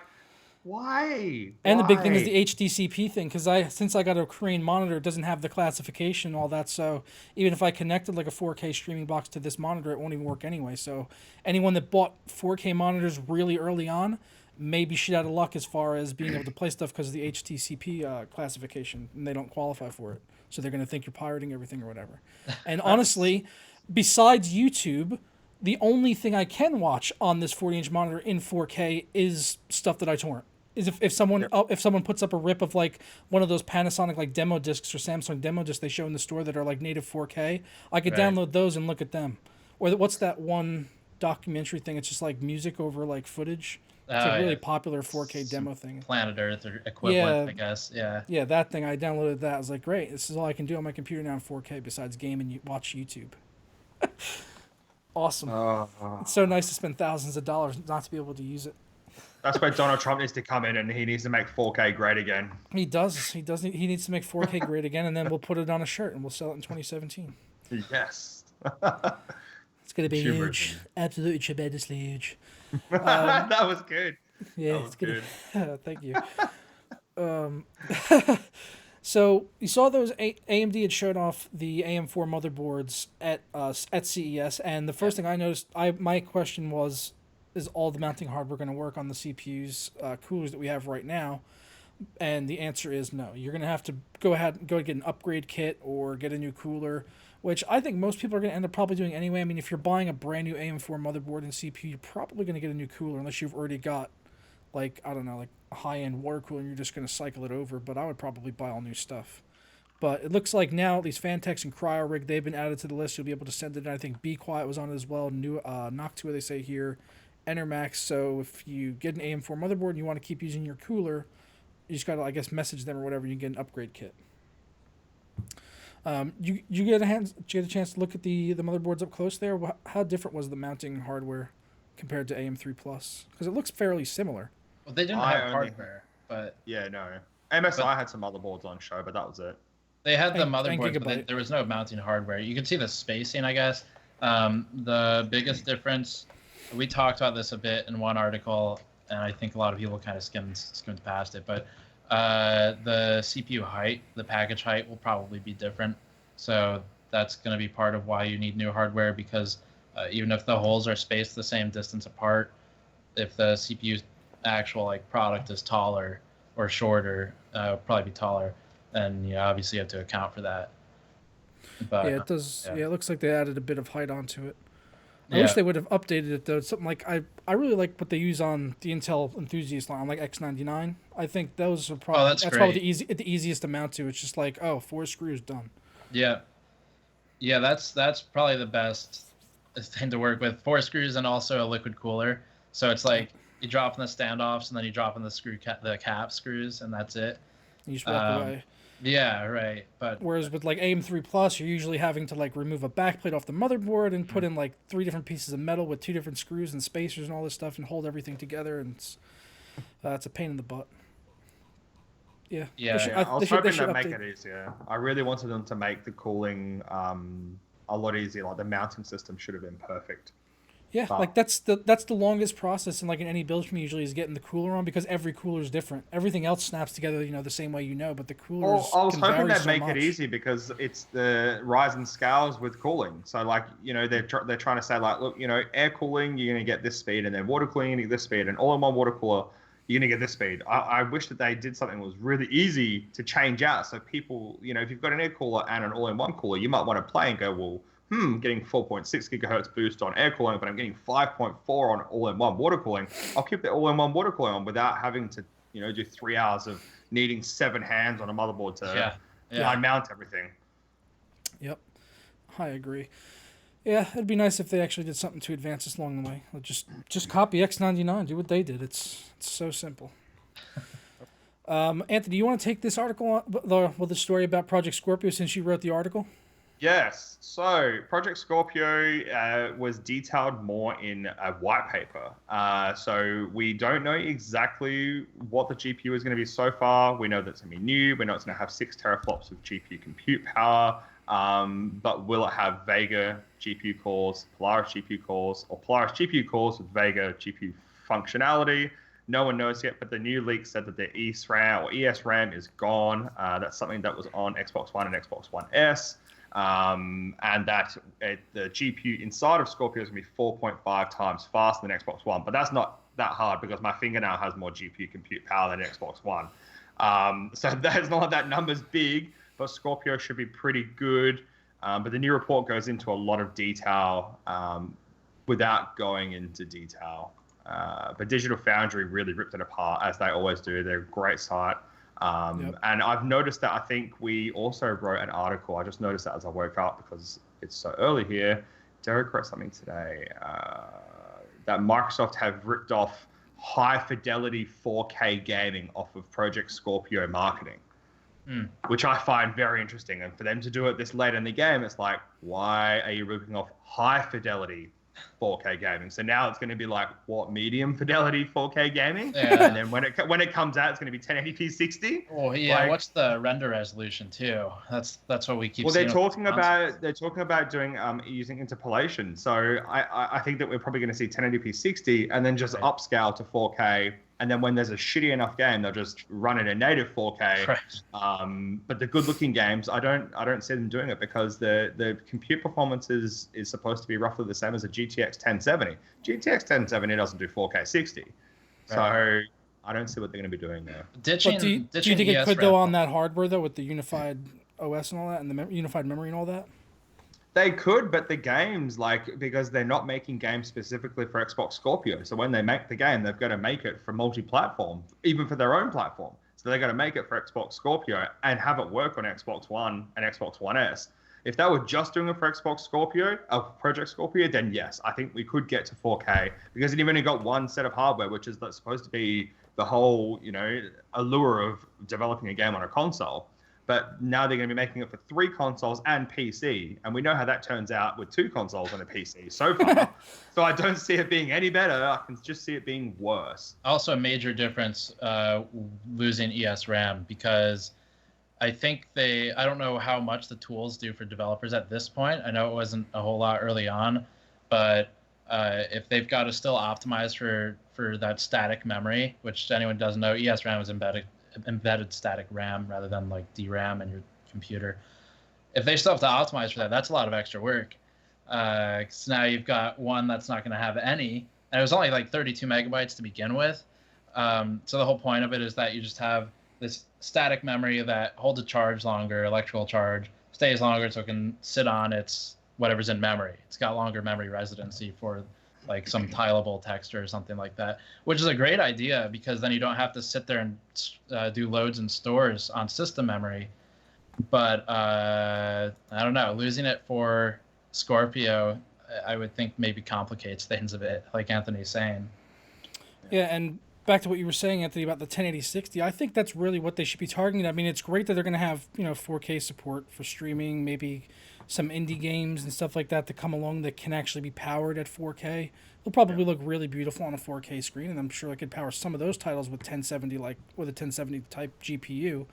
why? And the big thing is the HDCP thing, because since I got a Korean monitor, it doesn't have the classification and all that. So even if I connected like a 4K streaming box to this monitor, it won't even work anyway. So anyone that bought 4K monitors really early on may be shit out of luck as far as being able to play stuff because of the HDCP classification, and they don't qualify for it. So they're going to think you're pirating everything or whatever. And honestly, besides YouTube, the only thing I can watch on this 40-inch monitor in 4K is stuff that I torrent. Is if someone puts up a rip of like one of those Panasonic like demo discs or Samsung demo discs they show in the store that are like native 4K, I could download those and look at them. Or what's that one documentary thing? It's just like music over like footage. It's a really popular 4K demo thing. Planet Earth or equivalent, I guess. Yeah. Yeah, that thing. I downloaded that. I was like, great. This is all I can do on my computer now in 4K besides game and watch YouTube. Awesome. It's so nice to spend thousands of dollars not to be able to use it. That's where Donald Trump needs to come in, and he needs to make 4K great again. He does. He needs to make 4K great again, and then we'll put it on a shirt and we'll sell it in 2017. Yes. It's going to be huge. Absolutely tremendously huge. That was good. Yeah, it's good. Thank you. So you saw those AMD had shown off the AM4 motherboards at CES, and the first thing I noticed, my question was, is all the mounting hardware going to work on the CPUs coolers that we have right now? And the answer is no. You're going to have to go get an upgrade kit or get a new cooler, which I think most people are going to end up probably doing anyway. I mean, if you're buying a brand new AM4 motherboard and CPU, you're probably going to get a new cooler unless you've already got, like, I don't know, like a high-end water cooler and you're just going to cycle it over. But I would probably buy all new stuff. But it looks like now at least Fantex and CryoRig, they've been added to the list. You'll be able to send it in. I think Be Quiet was on it as well. New Noctua, they say here. Enermax. So if you get an AM4 motherboard and you want to keep using your cooler, you just got to, I guess, message them or whatever. You get an upgrade kit. You get a chance to look at the motherboards up close there. How different was the mounting hardware compared to AM3 Plus? Because it looks fairly similar. Well, they didn't have hardware, but yeah, no. MSI had some motherboards on show, but that was it. They had the motherboards, but there was no mounting hardware. You can see the spacing, I guess. The biggest difference, we talked about this a bit in one article, and I think a lot of people kind of skimmed past it, but the CPU height, the package height will probably be different. So that's going to be part of why you need new hardware, because even if the holes are spaced the same distance apart, if the CPU actual like product is taller or shorter, it'll probably be taller, and obviously you have to account for that. But, yeah, it does. Yeah, it looks like they added a bit of height onto it. I wish they would have updated it though. It's something like I really like what they use on the Intel Enthusiast line, like X299. I think those are probably that's probably the easiest to mount to. It's just like 4 screws done. Yeah, that's probably the best thing to work with. 4 screws and also a liquid cooler. So it's like you drop in the standoffs and then you drop in the cap screws, and that's it. You just walk away. Yeah, right. But whereas with like AM3 Plus, you're usually having to like remove a backplate off the motherboard and put in like 3 different pieces of metal with 2 different screws and spacers and all this stuff and hold everything together, and it's a pain in the butt. Yeah. I was hoping they'd make it easier. I really wanted them to make the cooling a lot easier. Like the mounting system should have been perfect. Yeah, like that's the longest process in like in any build for me usually is getting the cooler on, because every cooler is different. Everything else snaps together, the same way, but the coolers. I was hoping they'd make it easy because it's the rise and scales with cooling. So like they're trying to say like, look, air cooling you're gonna get this speed, and then water cooling you're gonna get this speed, and all-in-one water cooler you're gonna get this speed. I wish that they did something that was really easy to change out, so people, if you've got an air cooler and an all-in-one cooler, you might want to play and go, well, getting 4.6 gigahertz boost on air cooling, but I'm getting 5.4 on all-in-one water cooling. I'll keep the all-in-one water cooling on without having to, do 3 hours of needing 7 hands on a motherboard to mount everything. Yep, I agree. Yeah, it'd be nice if they actually did something to advance this along the way. Just copy X299, do what they did. It's so simple. Anthony, you want to take this article the story about Project Scorpio, since you wrote the article? Yes. So Project Scorpio was detailed more in a white paper. So we don't know exactly what the GPU is going to be so far. We know that it's going to be new. We know it's going to have 6 teraflops of GPU compute power. But will it have Vega GPU cores, Polaris GPU cores, or Polaris GPU cores with Vega GPU functionality? No one knows yet, but the new leak said that the ESRAM or ESRAM is gone. That's something that was on Xbox One and Xbox One S. And that the GPU inside of Scorpio is going to be 4.5 times faster than Xbox One. But that's not that hard because my fingernail has more GPU compute power than Xbox One. So that's not like that number's big, but Scorpio should be pretty good. But the new report goes into a lot of detail without going into detail. But Digital Foundry really ripped it apart, as they always do. They're a great site. And I've noticed that I think we also wrote an article. I just noticed that as I woke up because it's so early here. Derek wrote something today that Microsoft have ripped off high fidelity 4K gaming off of Project Scorpio marketing, which I find very interesting. And for them to do it this late in the game, it's like, why are you ripping off high fidelity 4K gaming? So now it's going to be like, what, medium fidelity 4K gaming? Yeah. And then when it comes out, it's going to be 1080p 60. Oh yeah, what's the render resolution too? That's what we keep. Well, they're talking about doing using interpolation. So I think that we're probably going to see 1080p 60 and then just upscale to 4K And then when there's a shitty enough game, they'll just run it in native 4K. Right. But the good-looking games, I don't see them doing it because the compute performance is supposed to be roughly the same as a GTX 1070. GTX 1070 doesn't do 4K 60, so I don't see what they're going to be doing there. Ditching, But do you think it could go on that hardware though, with the unified OS and all that, and the unified memory and all that? They could, but the games, like, because they're not making games specifically for Xbox Scorpio. So when they make the game, they've got to make it for multi-platform, even for their own platform. So they've got to make it for Xbox Scorpio and have it work on Xbox One and Xbox One S. If they were just doing it for Xbox Scorpio, Project Scorpio, then yes, I think we could get to 4K because you've only got one set of hardware, which is that's supposed to be the whole, allure of developing a game on a console. But now they're going to be making it for 3 consoles and PC. And we know how that turns out with 2 consoles and a PC so far. So I don't see it being any better. I can just see it being worse. Also a major difference losing ESRAM, because I think I don't know how much the tools do for developers at this point. I know it wasn't a whole lot early on, but if they've got to still optimize for that static memory, which anyone doesn't know, ESRAM is embedded static RAM rather than like DRAM in your computer. If they still have to optimize for that, that's a lot of extra work. So now you've got one that's not going to have any, and it was only like 32 megabytes to begin with. So the whole point of it is that you just have this static memory that holds a charge longer, electrical charge, stays longer so it can sit on its whatever's in memory. It's got longer memory residency for like some tileable text or something like that, which is a great idea because then you don't have to sit there and do loads and stores on system memory. But I don't know, losing it for Scorpio, I would think maybe complicates things a bit, like Anthony's saying. Yeah, and back to what you were saying, Anthony, about the 1080-60, I think that's really what they should be targeting. I mean, it's great that they're going to have 4K support for streaming, maybe some indie games and stuff like that to come along that can actually be powered at 4K. They'll probably look really beautiful on a 4K screen, and I'm sure I could power some of those titles with 1070, like with a 1070 type GPU.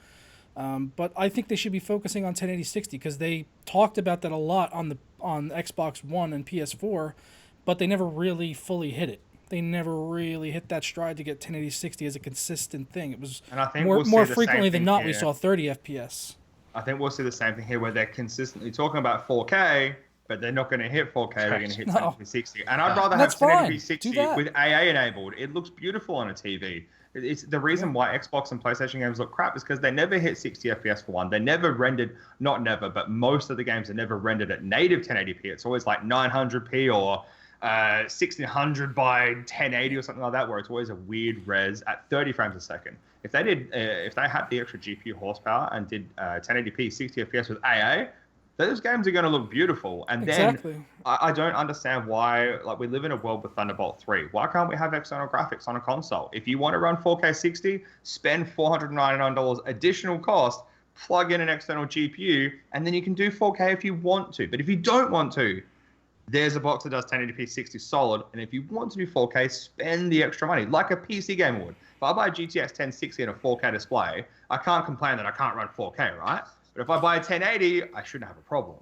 But I think they should be focusing on 1080-60 because they talked about that a lot on Xbox One and PS4, but they never really fully hit it. They never really hit that stride to get 1080-60 as a consistent thing. It was more frequently than not we saw 30 FPS. I think we'll see the same thing here where they're consistently talking about 4K, but they're not going to hit 4K. They're going to hit 1080-60. And I'd rather have 1080-60 with AA enabled. It looks beautiful on a TV. It's the reason why Xbox and PlayStation games look crap is because they never hit 60 FPS for one. They never rendered, not never, but most of the games are never rendered at native 1080p. It's always like 900p or 1600 by 1080 or something like that, where it's always a weird res at 30 frames a second. If they had the extra GPU horsepower and did 1080p 60 FPS with AA, those games are going to look beautiful. And then I don't understand why, like, we live in a world with Thunderbolt 3. Why can't we have external graphics on a console? If you want to run 4K 60, spend $499 additional cost, plug in an external GPU, and then you can do 4K if you want to. But if you don't want to, there's a box that does 1080p 60 solid, and if you want to do 4K, spend the extra money, like a PC gamer would. If I buy a GTX 1060 and a 4K display, I can't complain that I can't run 4K, right? But if I buy a 1080, I shouldn't have a problem.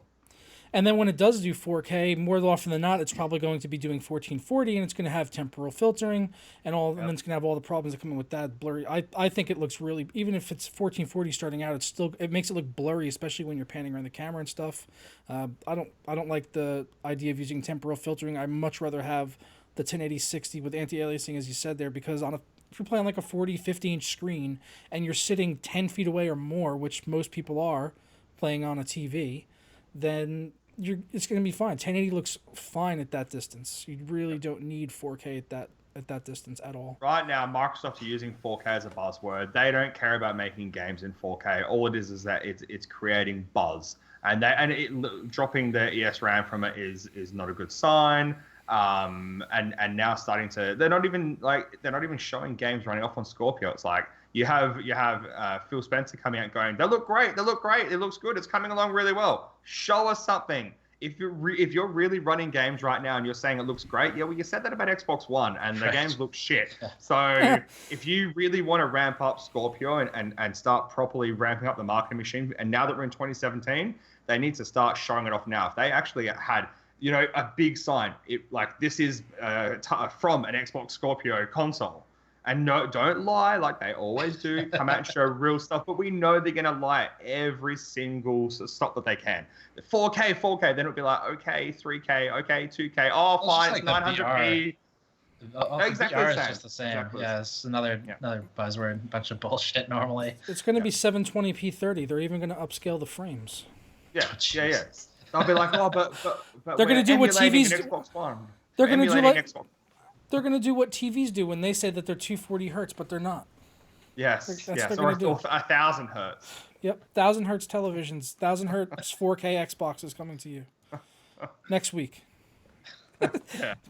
And then when it does do 4K, more often than not, it's probably going to be doing 1440, and it's going to have temporal filtering and all, and then it's going to have all the problems that come in with that blurry. I think it looks really, even if it's 1440 starting out, it makes it look blurry, especially when you're panning around the camera and stuff. I don't like the idea of using temporal filtering. I much rather have the 1080-60 with anti-aliasing, as you said there, because if you're playing like a 40-50 inch screen and you're sitting 10 feet away or more, which most people are playing on a TV, then it's going to be fine. 1080 looks fine at that distance. You really don't need 4K at that distance at all. Right now, Microsoft are using 4K as a buzzword. They don't care about making games in 4K. All it is that it's creating buzz, and dropping the ESRAM from it is not a good sign. And now starting to, they're not even showing games running off on Scorpio. It's like you have Phil Spencer coming out going, they look great, it looks good, it's coming along really well. Show us something. If you're really running games right now and you're saying it looks great, yeah, well, you said that about Xbox One and the games look shit. So if you really want to ramp up Scorpio and start properly ramping up the marketing machine, and now that we're in 2017, they need to start showing it off now. If they actually had a big sign, this is from an Xbox Scorpio console, And no, don't lie like they always do. Come out and show real stuff, but we know they're gonna lie every single stop that they can. 4K, then it'll be like, okay, 3K, okay, 2K. Oh, fine, it's 900p. Exactly VR is just the same. Exactly. Yeah, it's another buzzword, bunch of bullshit normally. It's going to be 720p 30. They're even going to upscale the frames. Yeah. They'll be like, oh, but they're going to do what TVs do. Xbox One. They're going to do what they're going to do what TVs do when they say that they're 240 hertz, but they're not. Yes, or 1,000 hertz. Yep, 1,000 hertz televisions, 1,000 hertz 4K Xboxes coming to you next week.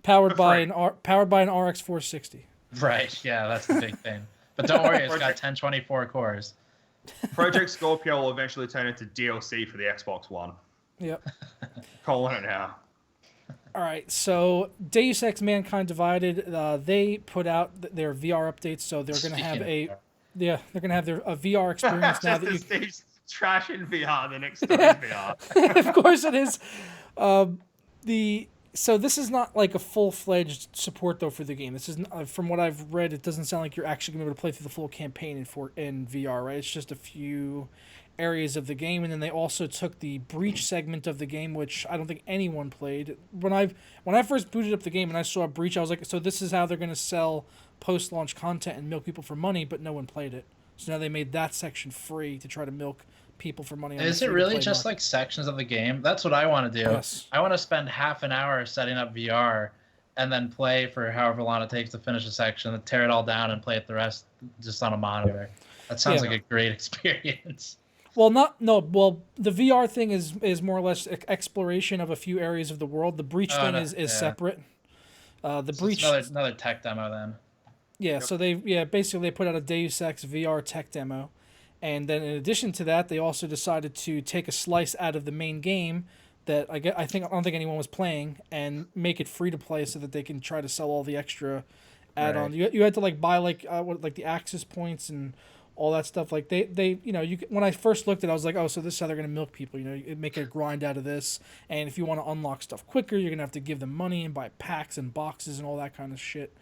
Powered by an RX 460. Right. Yeah, that's the big thing. But don't worry, it's got 1024 cores. Project Scorpio will eventually turn into DLC for the Xbox One. Yep. Calling it now. All right, so Deus Ex Mankind Divided, they put out their VR updates, so they're going to have they're going to have their VR experience now that Steve's trash in VR, the next story is VR. Of course it is. So this is not like a full-fledged support though for the game. This is from what I've read, it doesn't sound like you're actually going to be able to play through the full campaign in VR, right? It's just a few areas of the game, and then they also took the Breach segment of the game, which I don't think anyone played. When I first booted up the game and I saw Breach, I was like, so this is how they're going to sell post-launch content and milk people for money, but no one played it. So now they made that section free to try to milk people for money. Is it really just like sections of the game? That's what I want to do. Yes. I want to spend half an hour setting up VR and then play for however long it takes to finish a section, and tear it all down and play it the rest just on a monitor. That sounds like a great experience. Well, the VR thing is more or less exploration of a few areas of the world. The Breach thing is separate. Breach it's another tech demo then. Yeah, yep. So basically they put out a Deus Ex VR tech demo. And then in addition to that, they also decided to take a slice out of the main game that I don't think anyone was playing, and make it free to play so that they can try to sell all the extra add-ons. Right. You had to buy the access points and all that stuff. Like they when I first looked at it, I was like, oh, so this is how they're gonna milk people. Make a grind out of this. And if you want to unlock stuff quicker, you're gonna have to give them money and buy packs and boxes and all that kind of shit.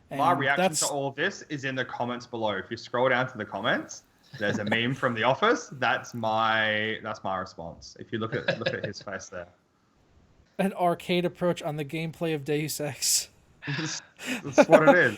And my reaction to all of this is in the comments below. If you scroll down to the comments, there's a meme from The Office. That's my response. If you look at his face there. An arcade approach on the gameplay of Deus Ex. That's what it is.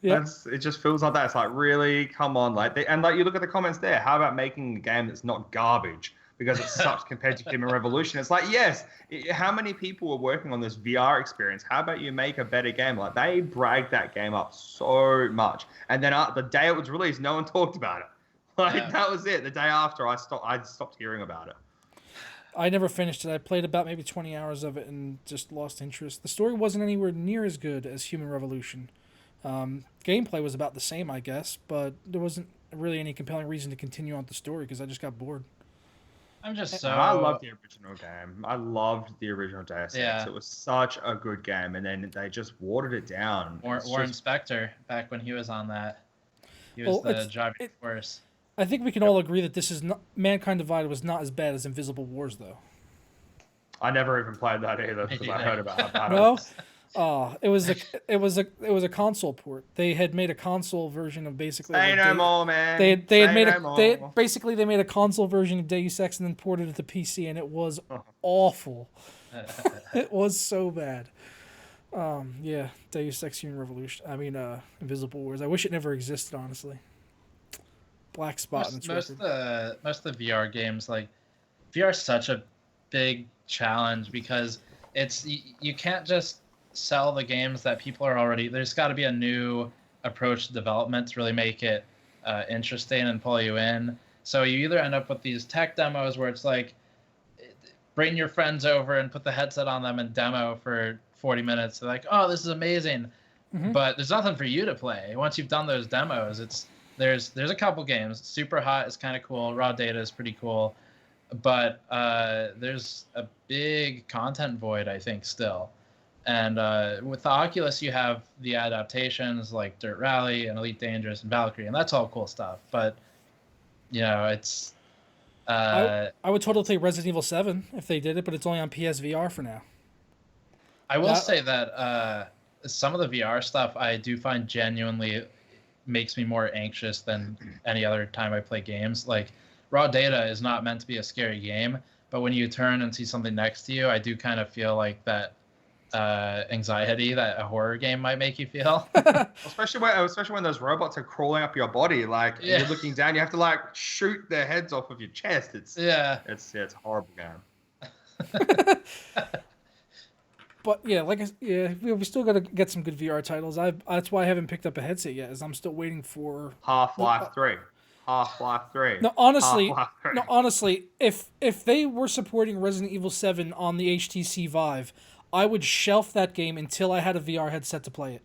Yep. It just feels like that. It's like, really, come on, you look at the comments there. How about making a game that's not garbage because it sucks compared to Human Revolution? It's like, yes, how many people were working on this VR experience? How about you make a better game? Like, they bragged that game up so much, and then the day it was released, no one talked about it. That was it. The day after, I stopped hearing about it. I never finished it. I played about maybe 20 hours of it and just lost interest. The story wasn't anywhere near as good as Human Revolution. Gameplay was about the same, I guess, but there wasn't really any compelling reason to continue on the story because I just got bored. I loved the original game. I loved the original Deus Ex. It was such a good game, and then they just watered it down. Warren Spector, back when he was on that, he was the driving force. I think we can all agree that this is not Mankind Divided was not as bad as Invisible Wars, though. I never even played that either because I heard about it. No, it was a console port. They had made a console version of basically. Say no more, man. They had made they made a console version of Deus Ex and then ported it to PC, and it was awful. It was so bad. Deus Ex Human Revolution. Invisible Wars. I wish it never existed, honestly. Black spot in its record. Most of the VR games, VR is such a big challenge because you can't just sell the games that people are already. There's got to be a new approach to development to really make it interesting and pull you in. So you either end up with these tech demos where it's like, bring your friends over and put the headset on them and demo for 40 minutes. They're like, oh, this is amazing. Mm-hmm. But there's nothing for you to play. Once you've done those demos, there's a couple games. Super Hot is kind of cool. Raw Data is pretty cool. But there's a big content void, I think, still. And with the Oculus, you have the adaptations like Dirt Rally and Elite Dangerous and Valkyrie, and that's all cool stuff. But, it's... I would totally play Resident Evil 7 if they did it, but it's only on PSVR for now. I will say that some of the VR stuff I do find genuinely makes me more anxious than any other time I play games. Like raw data is not meant to be a scary game, but when you turn and see something next to you, I do kind of feel like that anxiety that a horror game might make you feel. especially when those robots are crawling up your body, like Yeah. you're looking down, you have to like shoot their heads off of your chest. It's a horrible game. But yeah, we still got to get some good VR titles. That's why I haven't picked up a headset yet, is I'm still waiting for Half-Life 3. Half-Life 3. No, honestly, Half-Life 3. if they were supporting Resident Evil 7 on the HTC Vive, I would shelf that game until I had a VR headset to play it.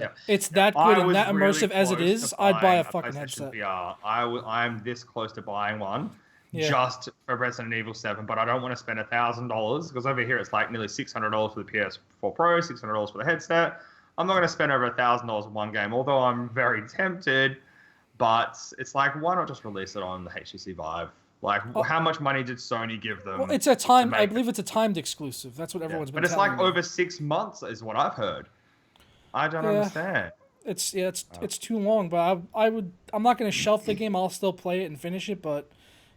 Yeah. It's that good and that immersive as it is. I'd buy a fucking headset. VR. I'm this close to buying one. Yeah. Just for Resident Evil 7, but I don't want to spend $1,000 because over here it's like nearly $600 for the PS4 Pro, $600 for the headset. I'm not going to spend over $1,000 on one game, although I'm very tempted. But it's like, why not just release it on the HTC Vive? Like, how much money did Sony give them? Well, it's a time. I believe it's a timed exclusive. That's what everyone's been. But it's telling like me. over 6 months, is what I've heard. I don't understand. It's too long. But I'm not going to shelf the game. I'll still play it and finish it. But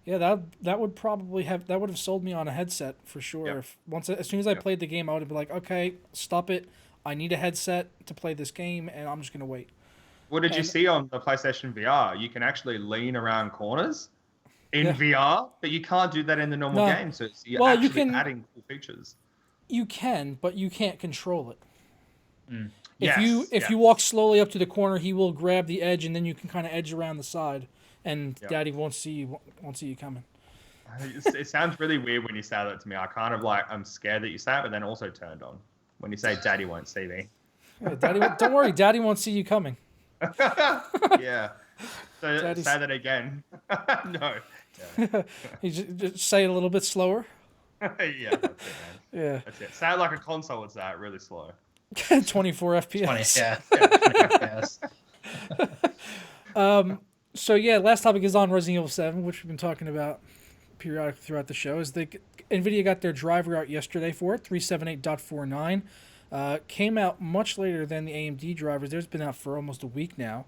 yeah, that would have sold me on a headset for sure. Yep. As soon as I played the game, I would have been like, okay, stop it. I need a headset to play this game, and I'm just going to wait. What did you see on the PlayStation VR? You can actually lean around corners in VR, but you can't do that in the normal game. So you're actually adding cool features. You can, but you can't control it. Mm. If you walk slowly up to the corner, he will grab the edge, and then you can kind of edge around the side, and Daddy won't see you coming. It sounds really weird when you say that to me. I kind of I'm scared that you say it, but then also turned on when you say Daddy won't see me. Yeah, don't worry, Daddy won't see you coming. Yeah. So say that again. No. Yeah. You just say it a little bit slower. Yeah, that's it, man. Yeah. That's it. Say it like a console would say it, really slow. 24 FPS. 20 FPS. So yeah, last topic is on Resident Evil 7, which we've been talking about periodically throughout the show. Is Nvidia got their driver out yesterday for it, 378.49. Came out much later than the AMD drivers. There's been out for almost a week now.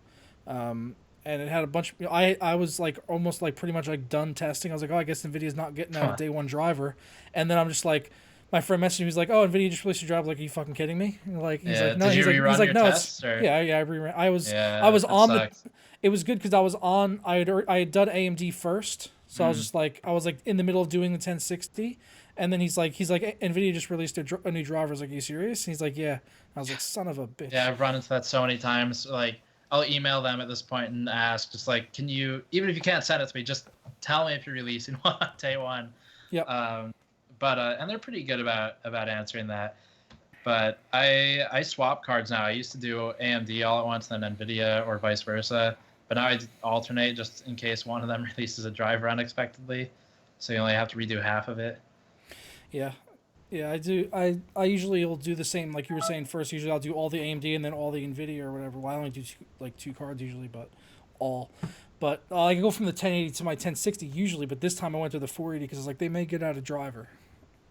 And it had a bunch of, I was like almost like pretty much like done testing. I was like, oh, I guess Nvidia's not getting out a day one driver. And then I'm just like, my friend messaged me, he's like, oh, Nvidia just released a driver. Like, are you fucking kidding me? And like, he's like, no, Did you rerun your tests, or? I reran. I was on it was good because I was on, I had done AMD first. So I was just like, in the middle of doing the 1060. And then he's like, Nvidia just released a new driver. I was like, are you serious? And he's like, yeah. I was like, son of a bitch. Yeah, I've run into that so many times. Like, I'll email them at this point and ask, just like, can you, even if you can't send it to me, just tell me if you're releasing one on day one. Yep. And they're pretty good about answering that. But I swap cards now. I used to do AMD all at once, then Nvidia, or vice versa. But now I alternate just in case one of them releases a driver unexpectedly. So you only have to redo half of it. Yeah. Yeah, I do. I usually will do the same, like you were saying first. Usually I'll do all the AMD and then all the Nvidia or whatever. Well, I only do two cards usually, but all. But I can go from the 1080 to my 1060 usually, but this time I went to the 480 because I was like, they may get out of driver.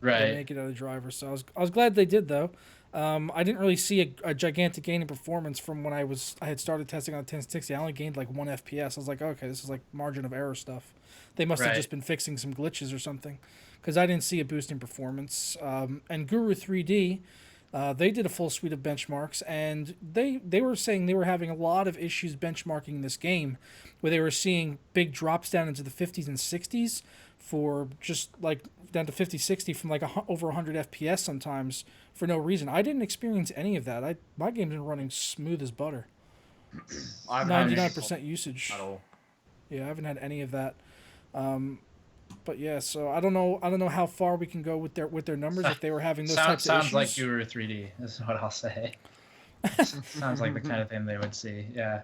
Right. They may get out of driver. So I was glad they did though. I didn't really see a gigantic gain in performance from when I had started testing on the 1060. I only gained like 1 FPS. I was like, okay, this is like margin of error stuff. They must have just been fixing some glitches or something, because I didn't see a boost in performance. And Guru 3D, they did a full suite of benchmarks, and they were saying they were having a lot of issues benchmarking this game, where they were seeing big drops down into the 50s and 60s for just like down to 50, 60 from like over 100 FPS sometimes for no reason. I didn't experience any of that. My game's been running smooth as butter. 99% usage. At all. Yeah, I haven't had any of that. But yeah, so I don't know how far we can go with their numbers if they were having those types of issues. Sounds like Guru 3D. Is what I'll say. Sounds like the kind of thing they would see. Yeah.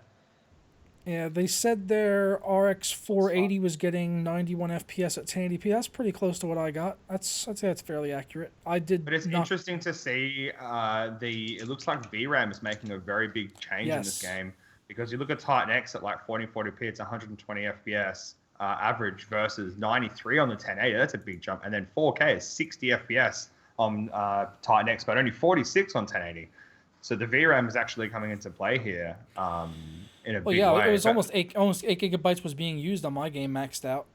Yeah, they said their RX 480 was getting 91 FPS at 1080p. That's pretty close to what I got. I'd say that's fairly accurate. But it's interesting to see it looks like VRAM is making a very big change in this game, because you look at Titan X at like 4040p, it's 120 FPS average versus 93 on the 1080. That's a big jump. And then 4K is 60 FPS on Titan X, but only 46 on 1080. So the VRAM is actually coming into play here in a big yeah, way. it was almost 8 gigabytes was being used on my game maxed out.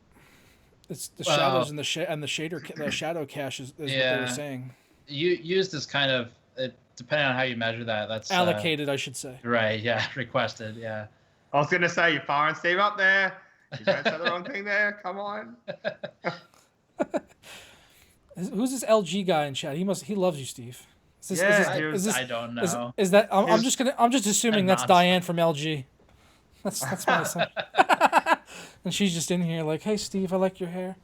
It's the shadows and the shader the shadow cache is what they were saying. Used is kind of depending on how you measure that. That's allocated, I should say. Right. Yeah. Requested. Yeah. I was gonna say you're firing Steve up there. You guys said the wrong thing there. Come on. Who's this LG guy in chat? He loves you, Steve. I don't know. Is that I'm just assuming that's Diane from LG. That's my assumption. And she's just in here like, hey Steve, I like your hair.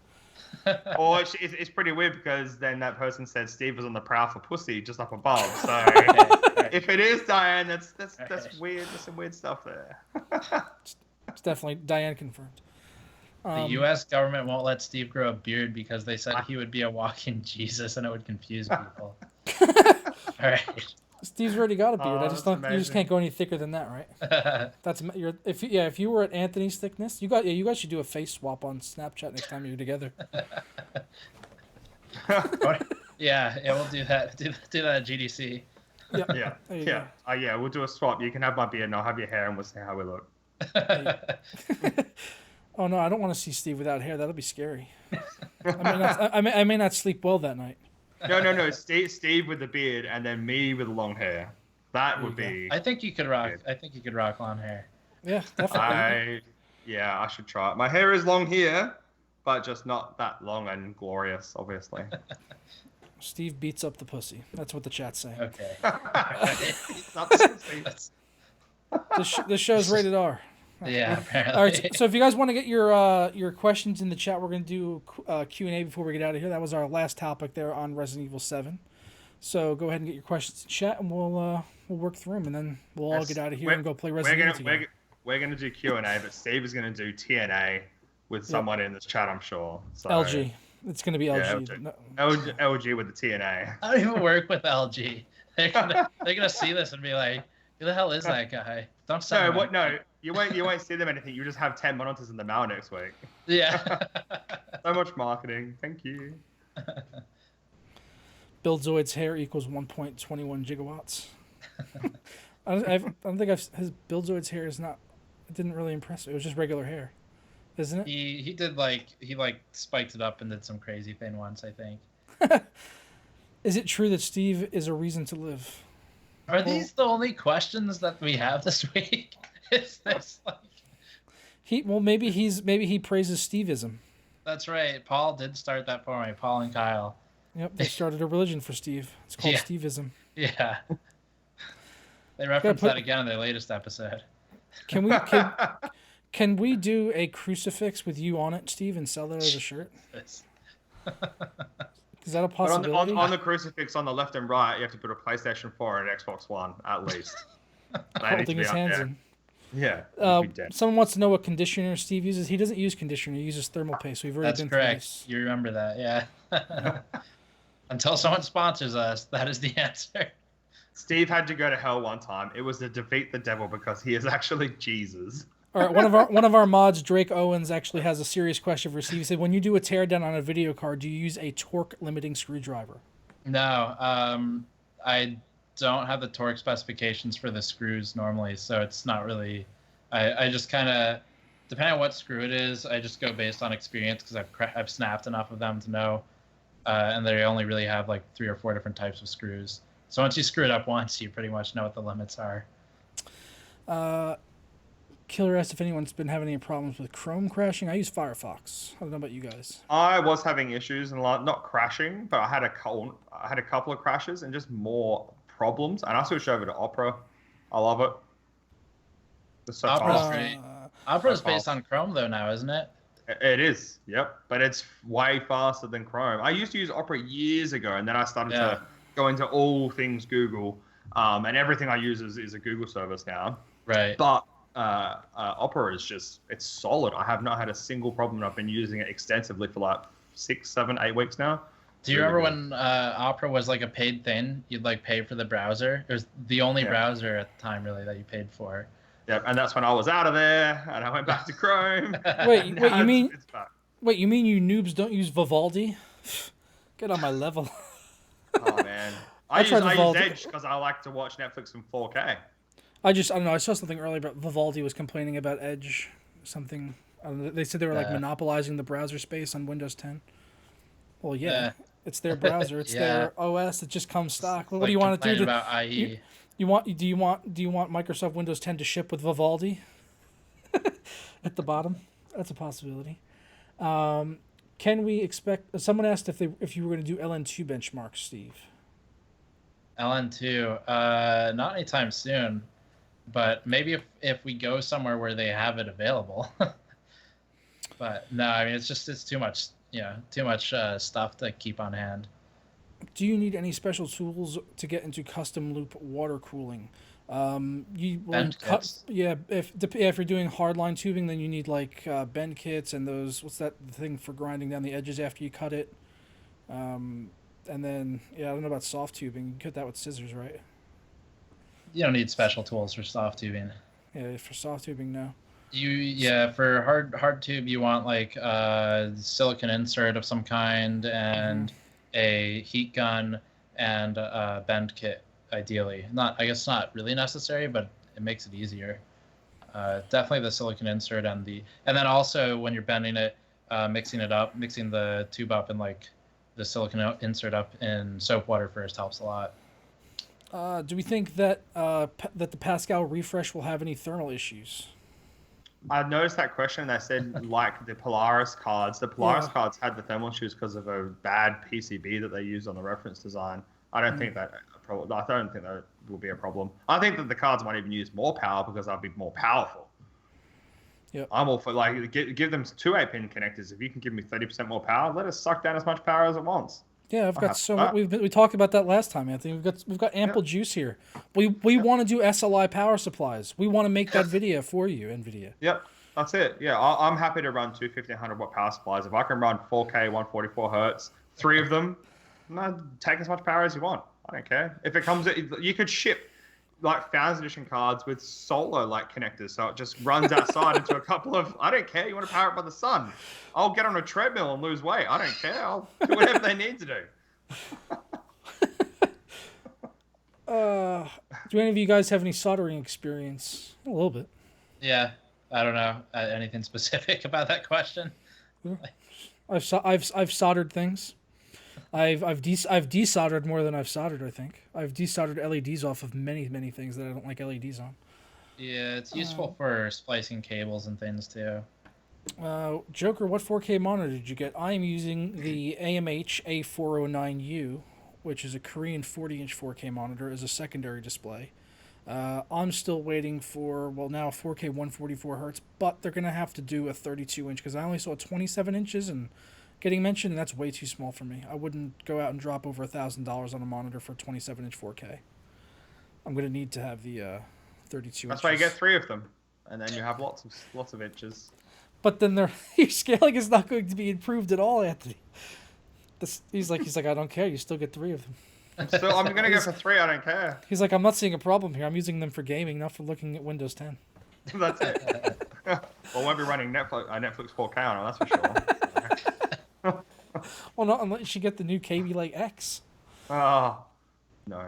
Or it's pretty weird because then that person said Steve was on the prowl for pussy just up above. So if it is Diane, that's weird. There's some weird stuff there. It's definitely Diane confirmed. The U.S. government won't let Steve grow a beard because they said he would be a walking Jesus and it would confuse people. All right. Steve's already got a beard. I just don't. Amazing. You just can't go any thicker than that, right? That's if you were at Anthony's thickness, you guys should do a face swap on Snapchat next time you're together. Yeah, we'll do that. Do that at GDC. Yeah. We'll do a swap. You can have my beard and I'll have your hair, and we'll see how we look. Oh no, I don't want to see Steve without hair. That'll be scary. I may not sleep well that night. No. Steve with the beard and then me with long hair. That would be. I think you could rock. I think you could rock long hair. Yeah, definitely. I should try it. My hair is long here, but just not that long and glorious, obviously. Steve beats up the pussy. That's what the chat's saying. Okay. This show's rated R. Yeah, apparently. All right, so if you guys want to get your questions in the chat, we're going to do Q&A before we get out of here. That was our last topic there on Resident Evil 7. So go ahead and get your questions in chat, and we'll work through them, and then we'll all get out of here and go play Resident Evil together. We're going to do Q&A, but Steve is going to do TNA with someone in this chat, I'm sure. So, LG. It's going to be LG. Yeah, LG with the TNA. I don't even work with LG. They're gonna see this and be like, who the hell is that guy? Don't sell him. No, you won't see them anything. You just have 10 monitors in the mail next week. Yeah. So much marketing. Thank you. Buildzoid's hair equals 1.21 gigawatts. I don't think his Buildzoid's hair is not. It didn't really impress me. It was just regular hair, isn't it? He did he spiked it up and did some crazy thing once, I think. Is it true that Steve is a reason to live? Are these the only questions that we have this week? Is this maybe he praises Steveism. That's right. Paul did start that for me. Paul and Kyle. Yep, they started a religion for Steve. It's called Steveism. Yeah. They referenced that again in their latest episode. Can we do a crucifix with you on it, Steve, and sell that as a shirt? Is that a possibility? But on the crucifix on the left and right, you have to put a PlayStation 4 and an Xbox One at least. Holding his hands in. Yeah. Someone wants to know what conditioner Steve uses. He doesn't use conditioner. He uses thermal paste. We've already been correct. through this. You remember that, yeah. Until someone sponsors us, that is the answer. Steve had to go to hell one time. It was to defeat the devil because he is actually Jesus. All right, one of our mods, Drake Owens, actually has a serious question for Steve. He said, when you do a teardown on a video card, do you use a torque limiting screwdriver? No, I don't have the torque specifications for the screws normally, so it's not really. I just kind of, depending on what screw it is, I just go based on experience because I've snapped enough of them to know, and they only really have 3 or 4 different types of screws. So once you screw it up once, you pretty much know what the limits are. Killer asked if anyone's been having any problems with Chrome crashing. I use Firefox. I don't know about you guys. I was having issues and not crashing, but I had a couple of crashes and just more problems. And I switched over to Opera. I love it. It's so Opera's great. Opera's based on Chrome though now, isn't it? It is. Yep. But it's way faster than Chrome. I used to use Opera years ago, and then I started to go into all things Google, and everything I use is a Google service now. Right. But Opera is it's solid. I have not had a single problem. I've been using it extensively for 6, 7, 8 weeks now. Do you remember when Opera was a paid thing? You'd pay for the browser. It was the only browser at the time really that you paid for. Yeah, and that's when I was out of there and I went back to Chrome. Wait, you mean you noobs don't use Vivaldi? Get on my level. Oh man. I use Vivaldi. Edge because I like to watch Netflix in 4K. I don't know. I saw something earlier about Vivaldi was complaining about Edge. Something. I don't know, they said they were like monopolizing the browser space on Windows 10. Well, yeah. It's their browser. It's their OS. It just comes stock. What do you want to do? About IE. Do you want Microsoft Windows 10 to ship with Vivaldi at the bottom? That's a possibility. Can we expect? Someone asked if you were going to do LN2 benchmarks, Steve. LN2, not anytime soon, but maybe if we go somewhere where they have it available. But no, I mean it's too much. Too much stuff to keep on hand. Do you need any special tools to get into custom loop water cooling? If you're doing hardline tubing, then you need like bend kits and those. What's that thing for grinding down the edges after you cut it? And then I don't know about soft tubing. You can cut that with scissors, right? You don't need special tools for soft tubing. Yeah, for soft tubing, no. For hard tube you want like a silicon insert of some kind and a heat gun and a bend kit ideally. I guess not really necessary, but it makes it easier. Definitely the silicon insert and then also when you're bending it, mixing the tube up and like the silicon insert up in soap water first helps a lot. Do we think that that the Pascal refresh will have any thermal issues? I noticed that question. They said like the Polaris cards. The Polaris cards had the thermal issues because of a bad PCB that they used on the reference design. I don't think that will be a problem. I think that the cards might even use more power because they'll be more powerful. Yeah, I'm all for like give them 2 8-pin connectors. If you can give me 30% more power, let us suck down as much power as it wants. Yeah, I've got so much. We talked about that last time, Anthony. We've got ample juice here. We want to do SLI power supplies. We want to make that video for you, Nvidia. Yep, that's it. Yeah, I'm happy to run 2 1500 watt power supplies. If I can run 4K 144 hertz, 3 of them, take as much power as you want. I don't care. If it comes, you could ship like 1000 edition cards with solar like connectors, so it just runs outside into a couple of. I don't care. You want to power it by the sun? I'll get on a treadmill and lose weight. I don't care. I'll do whatever they need to do. Do any of you guys have any soldering experience? A little bit. Yeah, I don't know anything specific about that question. I've soldered things. I've desoldered more than I've soldered. I think I've desoldered LEDs off of many things that I don't like LEDs on. Yeah, it's useful for splicing cables and things too. Joker, what 4K monitor did you get? I am using the AMH A409U, which is a Korean 40-inch 4K monitor as a secondary display. I'm still waiting for, now 4K 144 hertz, but they're going to have to do a 32-inch because I only saw 27 inches and getting mentioned, and that's way too small for me. I wouldn't go out and drop over $1,000 on a monitor for 27-inch 4K. I'm going to need to have the 32 inches. That's why you get 3 of them, and then you have lots of inches. But then your scaling is not going to be improved at all, Anthony. He's like, I don't care. You still get 3 of them. I'm going to go for 3. I don't care. He's like, I'm not seeing a problem here. I'm using them for gaming, not for looking at Windows 10. That's it. Well, won't be running Netflix 4K on it, that's for sure. Well, not unless you get the new Kaby-X. Oh, no.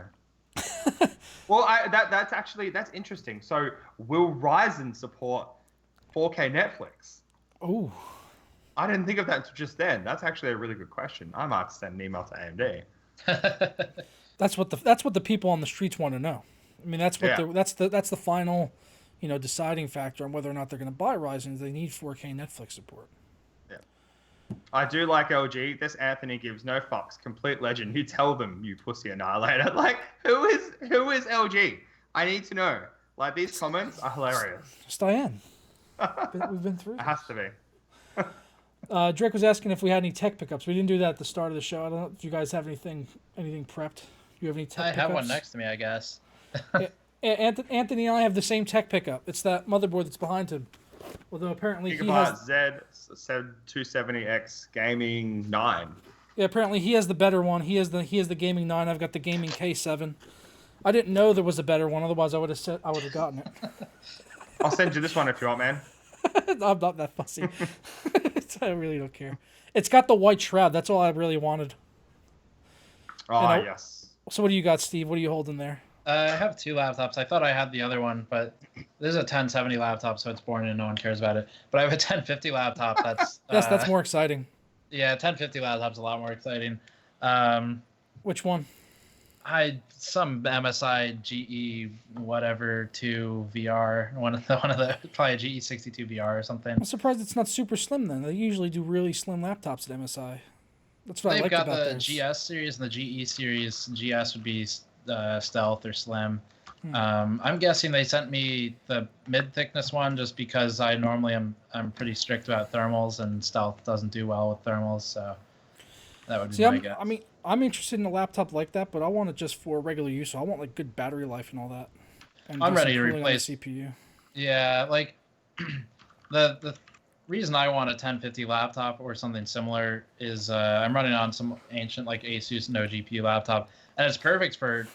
Well, that's interesting. So, will Ryzen support 4K Netflix? Oh, I didn't think of that just then. That's actually a really good question. I might send an email to AMD. That's what the people on the streets want to know. I mean, that's the final, deciding factor on whether or not they're going to buy Ryzen. They need 4K Netflix support. Yeah, I do like LG. This Anthony gives no fucks. Complete legend. You tell them, you pussy annihilator. Like, who is LG? I need to know. Like, these comments are hilarious. Just Diane. We've been through. It has to be. Drake was asking if we had any tech pickups. We didn't do that at the start of the show. I don't know if you guys have anything prepped. Do you have any tech pickups? I have one next to me, I guess. Anthony and I have the same tech pickup. It's that motherboard that's behind him. Although apparently he has Z270X Gaming 9. Yeah, apparently he has the better one. He has the Gaming 9. I've got the Gaming K7. I didn't know there was a better one. Otherwise, I would have gotten it. I'll send you this one if you want, man. I'm not that fussy. I really don't care. It's got the white shroud. That's all I really wanted. Oh, yes. So what do you got, Steve? What are you holding there? I have 2 laptops. I thought I had the other one, but this is a 1070 laptop, so it's boring and no one cares about it. But I have a 1050 laptop. That's That's more exciting. yeah, 1050 laptop's a lot more exciting. Which one? Some MSI GE whatever 2 VR, one of the probably a GE 62 VR or something. I'm surprised it's not super slim then. They usually do really slim laptops at MSI. That's what I like about theirs. They've got the GS series and the GE series. GS would be stealth or slim. I'm guessing they sent me the mid thickness one just because I'm pretty strict about thermals, and stealth doesn't do well with thermals, so that would be my guess. I mean, I'm interested in a laptop like that, but I want it just for regular use. So I want like good battery life and all that. And I'm ready to replace the CPU. Yeah, like the reason I want a 1050 laptop or something similar is I'm running on some ancient like Asus no GPU laptop, and it's perfect for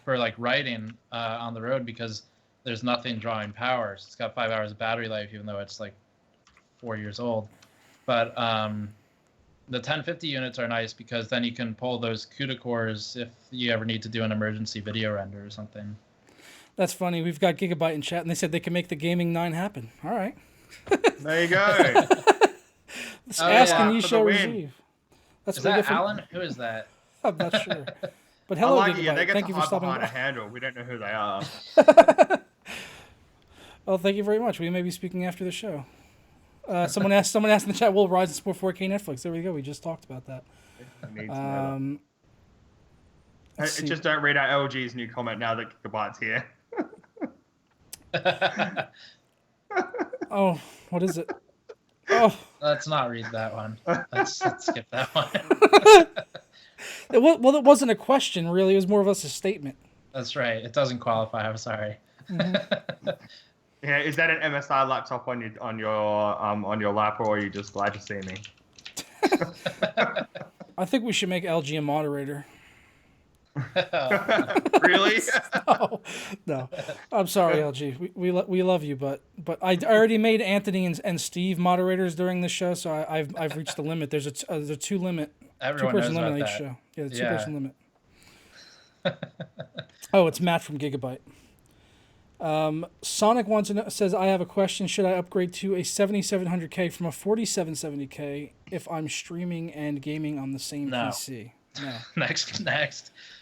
like writing on the road because there's nothing drawing power. So it's got 5 hours of battery life, even though it's like 4 years old. But the 1050 units are nice because then you can pull those CUDA cores if you ever need to do an emergency video render or something. That's funny. We've got Gigabyte in chat, and they said they can make the Gaming 9 happen. All right. There you go. Ask and you shall receive. Is that Alan? Who is that? I'm not sure. But hello, I like Gigabyte. it. They get Thank to you for hide stopping behind by. a handle. We don't know who they are. Oh, thank you very much. We may be speaking after the show. Someone asked in the chat, will Ryzen support 4K Netflix? There we go. We just talked about that. Just don't read out LG's new comment now that Gigabyte's here. Oh, what is it? Oh, let's not read that one. Let's skip that one. Well, it wasn't a question, really. It was more of us a statement. That's right. It doesn't qualify. I'm sorry. Mm-hmm. Yeah, is that an MSI laptop on your lap, or are you just glad to see me? I think we should make LG a moderator. Really? No. I'm sorry, LG. We love you, but I already made Anthony and Steve moderators during the show, so I've reached the limit. There's a 2 limit. Everyone knows about limit that. each show. Yeah, the 2-person limit. Oh, it's Matt from Gigabyte. Sonic says, I have a question. Should I upgrade to a 7700K from a 4770K if I'm streaming and gaming on the same PC? No. Next.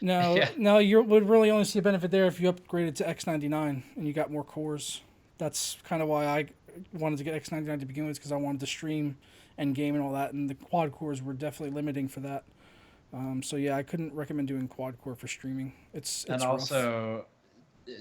No, yeah. No, you would really only see a benefit there if you upgraded to X99 and you got more cores. That's kind of why I wanted to get X99 to begin with, because I wanted to stream and game and all that, and the quad cores were definitely limiting for that. So yeah, I couldn't recommend doing quad core for streaming. It's and rough. Also,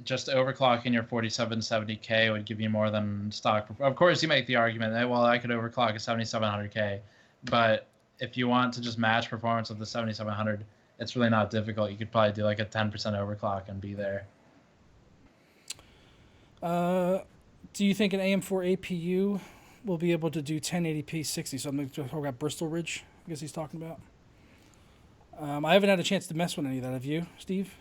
just overclocking your 4770K would give you more than stock. Of course, you make the argument that, well, I could overclock a 7700K, but if you want to just match performance of the 7700, it's really not difficult. You could probably do like a 10% overclock and be there. Do you think an AM4 APU will be able to do 1080p 60? So I'm talking about Bristol Ridge, I guess he's talking about. I haven't had a chance to mess with any of that. Have you, Steve?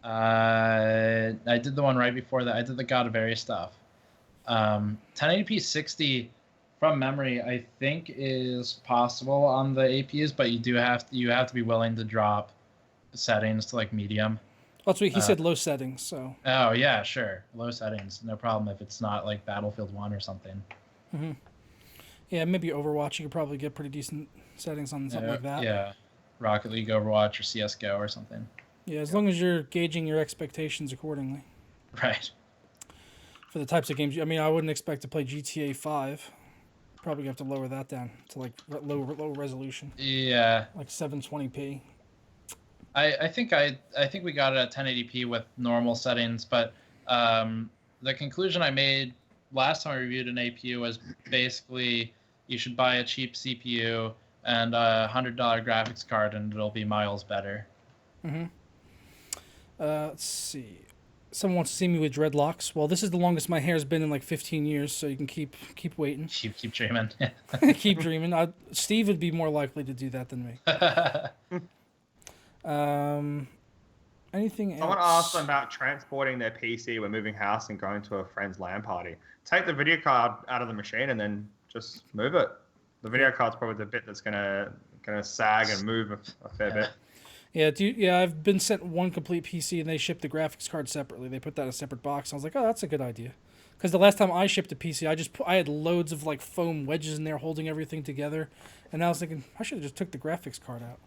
I did the one right before that. I did the God of Area stuff. 1080p 60 from memory, I think is possible on the APUs, but you have to be willing to drop settings to like medium. That's what he said. Low settings. So. Oh yeah, sure. Low settings, no problem if it's not like Battlefield 1 or something. Mm-hmm. Yeah, maybe Overwatch. You could probably get pretty decent settings on something like that. Yeah, Rocket League, Overwatch, or CS:GO or something. Yeah, as long as you're gauging your expectations accordingly. Right. For the types of games, I mean, I wouldn't expect to play GTA 5. Probably have to lower that down to like low resolution. Yeah. Like 720p. I think we got it at 1080p with normal settings, but the conclusion I made last time I reviewed an APU was basically you should buy a cheap CPU and a $100 graphics card, and it'll be miles better. Mm-hmm. Let's see. Someone wants to see me with dreadlocks. Well, this is the longest my hair's been in like 15 years, so you can keep waiting. Keep dreaming. Keep dreaming. Steve would be more likely to do that than me. Anything else? Someone asked them about transporting their PC when moving house and going to a friend's LAN party. Take the video card out of the machine and then just move it. The video card's probably the bit that's gonna sag and move a fair bit. Yeah, yeah, I've been sent one complete PC and they shipped the graphics card separately. They put that in a separate box. I was like, oh, that's a good idea. Because the last time I shipped a PC, I had loads of like foam wedges in there holding everything together, and I was thinking I should have just took the graphics card out.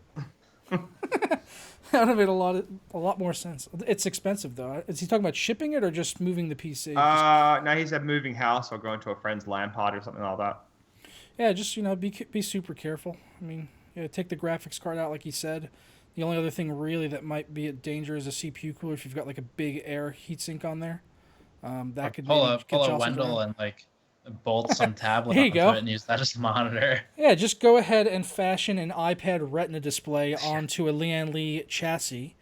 That would have made a lot more sense. It's expensive though. Is he talking about shipping it or just moving the PC? No, he said moving house or going to a friend's LAN party or something like that. Yeah, just be super careful. I mean, yeah, take the graphics card out like he said. The only other thing really that might be a danger is a CPU cooler if you've got like a big air heatsink on there. That could pull maybe a Wendell and like bolt some tablet There you onto go. it and use that as a monitor. Yeah, just go ahead and fashion an iPad Retina display onto a Lian Li chassis,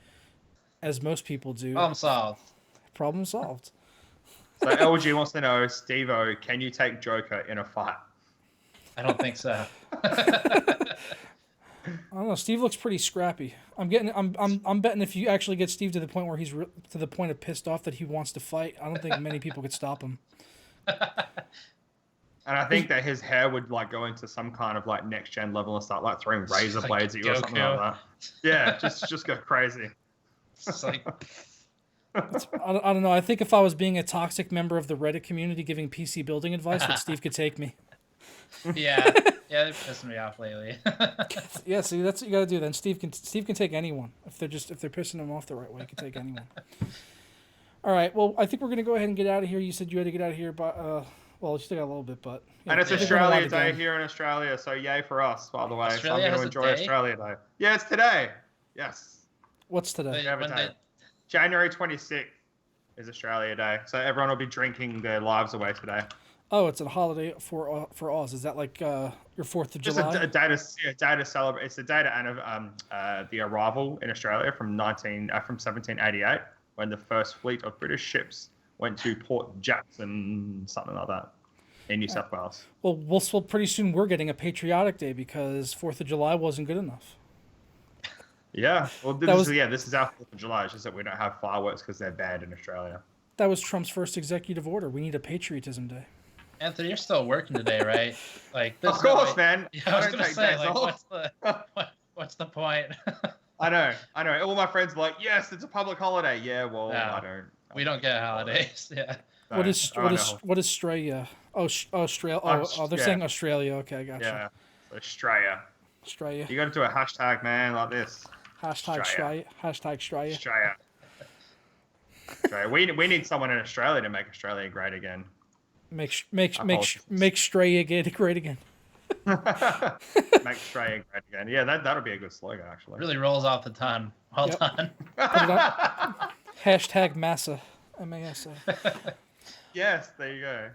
as most people do. Problem solved. Problem solved. So LG wants to know, Steve-O, can you take Joker in a fight? I don't think so. I don't know. Steve looks pretty scrappy. I'm betting if you actually get Steve to the point where he's to the point of pissed off that he wants to fight, I don't think many people could stop him. And I think that his hair would like go into some kind of like next gen level and start like throwing razor like blades at you or something like that. Yeah, just go crazy. It's like I don't know. I think if I was being a toxic member of the Reddit community giving PC building advice, that Steve could take me. yeah, they're pissing me off lately. Yeah, see, that's what you got to do. Then Steve can take anyone if they're pissing him off the right way. He can take anyone. All right. Well, I think we're gonna go ahead and get out of here. You said you had to get out of here, but well, you still got a little bit, but. Yeah, And it's Australia Day here in Australia, so yay for us, by the way. Australia so I'm going to enjoy Australia Day. Yeah, it's today. Yes. What's today? January 26th is Australia Day, so everyone will be drinking their lives away today. Oh, it's a holiday for Oz. Is that like your 4th of Just July? a day to celebrate. It's a day to honor the arrival in Australia from 1788, when the first fleet of British ships went to Port Jackson, something like that, in New South Wales. Well, pretty soon we're getting a patriotic day because 4th of July wasn't good enough. Yeah, well, this is our 4th of July. It's just that we don't have fireworks because they're banned in Australia. That was Trump's first executive order. We need a patriotism day. Anthony, you're still working today, right? Like, of course, man. Yeah, I was gonna say, like, what's the point? I know. All my friends are like, yes, it's a public holiday. Yeah, well, no, I don't. We don't get holidays. Yeah. No, what is Australia? Oh, Australia. Oh, they're saying Australia. Okay, I got you. Yeah, Australia. Australia. You got to do a hashtag, man, like this. Hashtag Australia. Hashtag Australia. Australia. We need someone in Australia to make Australia great again. Make Australia great again. Make Australia great again. Yeah, that'll be a good slogan, actually. Really rolls off the tongue. Well done. Hashtag Massa. M-A-S-A. Yes, there you go.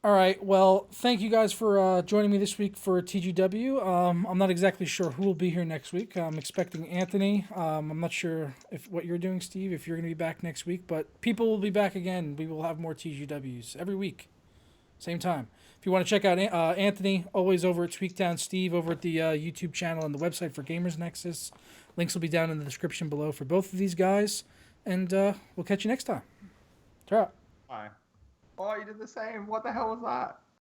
All right. Well, thank you guys for joining me this week for TGW. I'm not exactly sure who will be here next week. I'm expecting Anthony. I'm not sure what you're doing, Steve, if you're going to be back next week, but people will be back again. We will have more TGWs every week, same time. If you want to check out Anthony, always over at Tweakdown, Steve over at the YouTube channel and the website for Gamers Nexus. Links will be down in the description below for both of these guys, and we'll catch you next time. Ta-ra. Bye. Oh, you did the same. What the hell was that?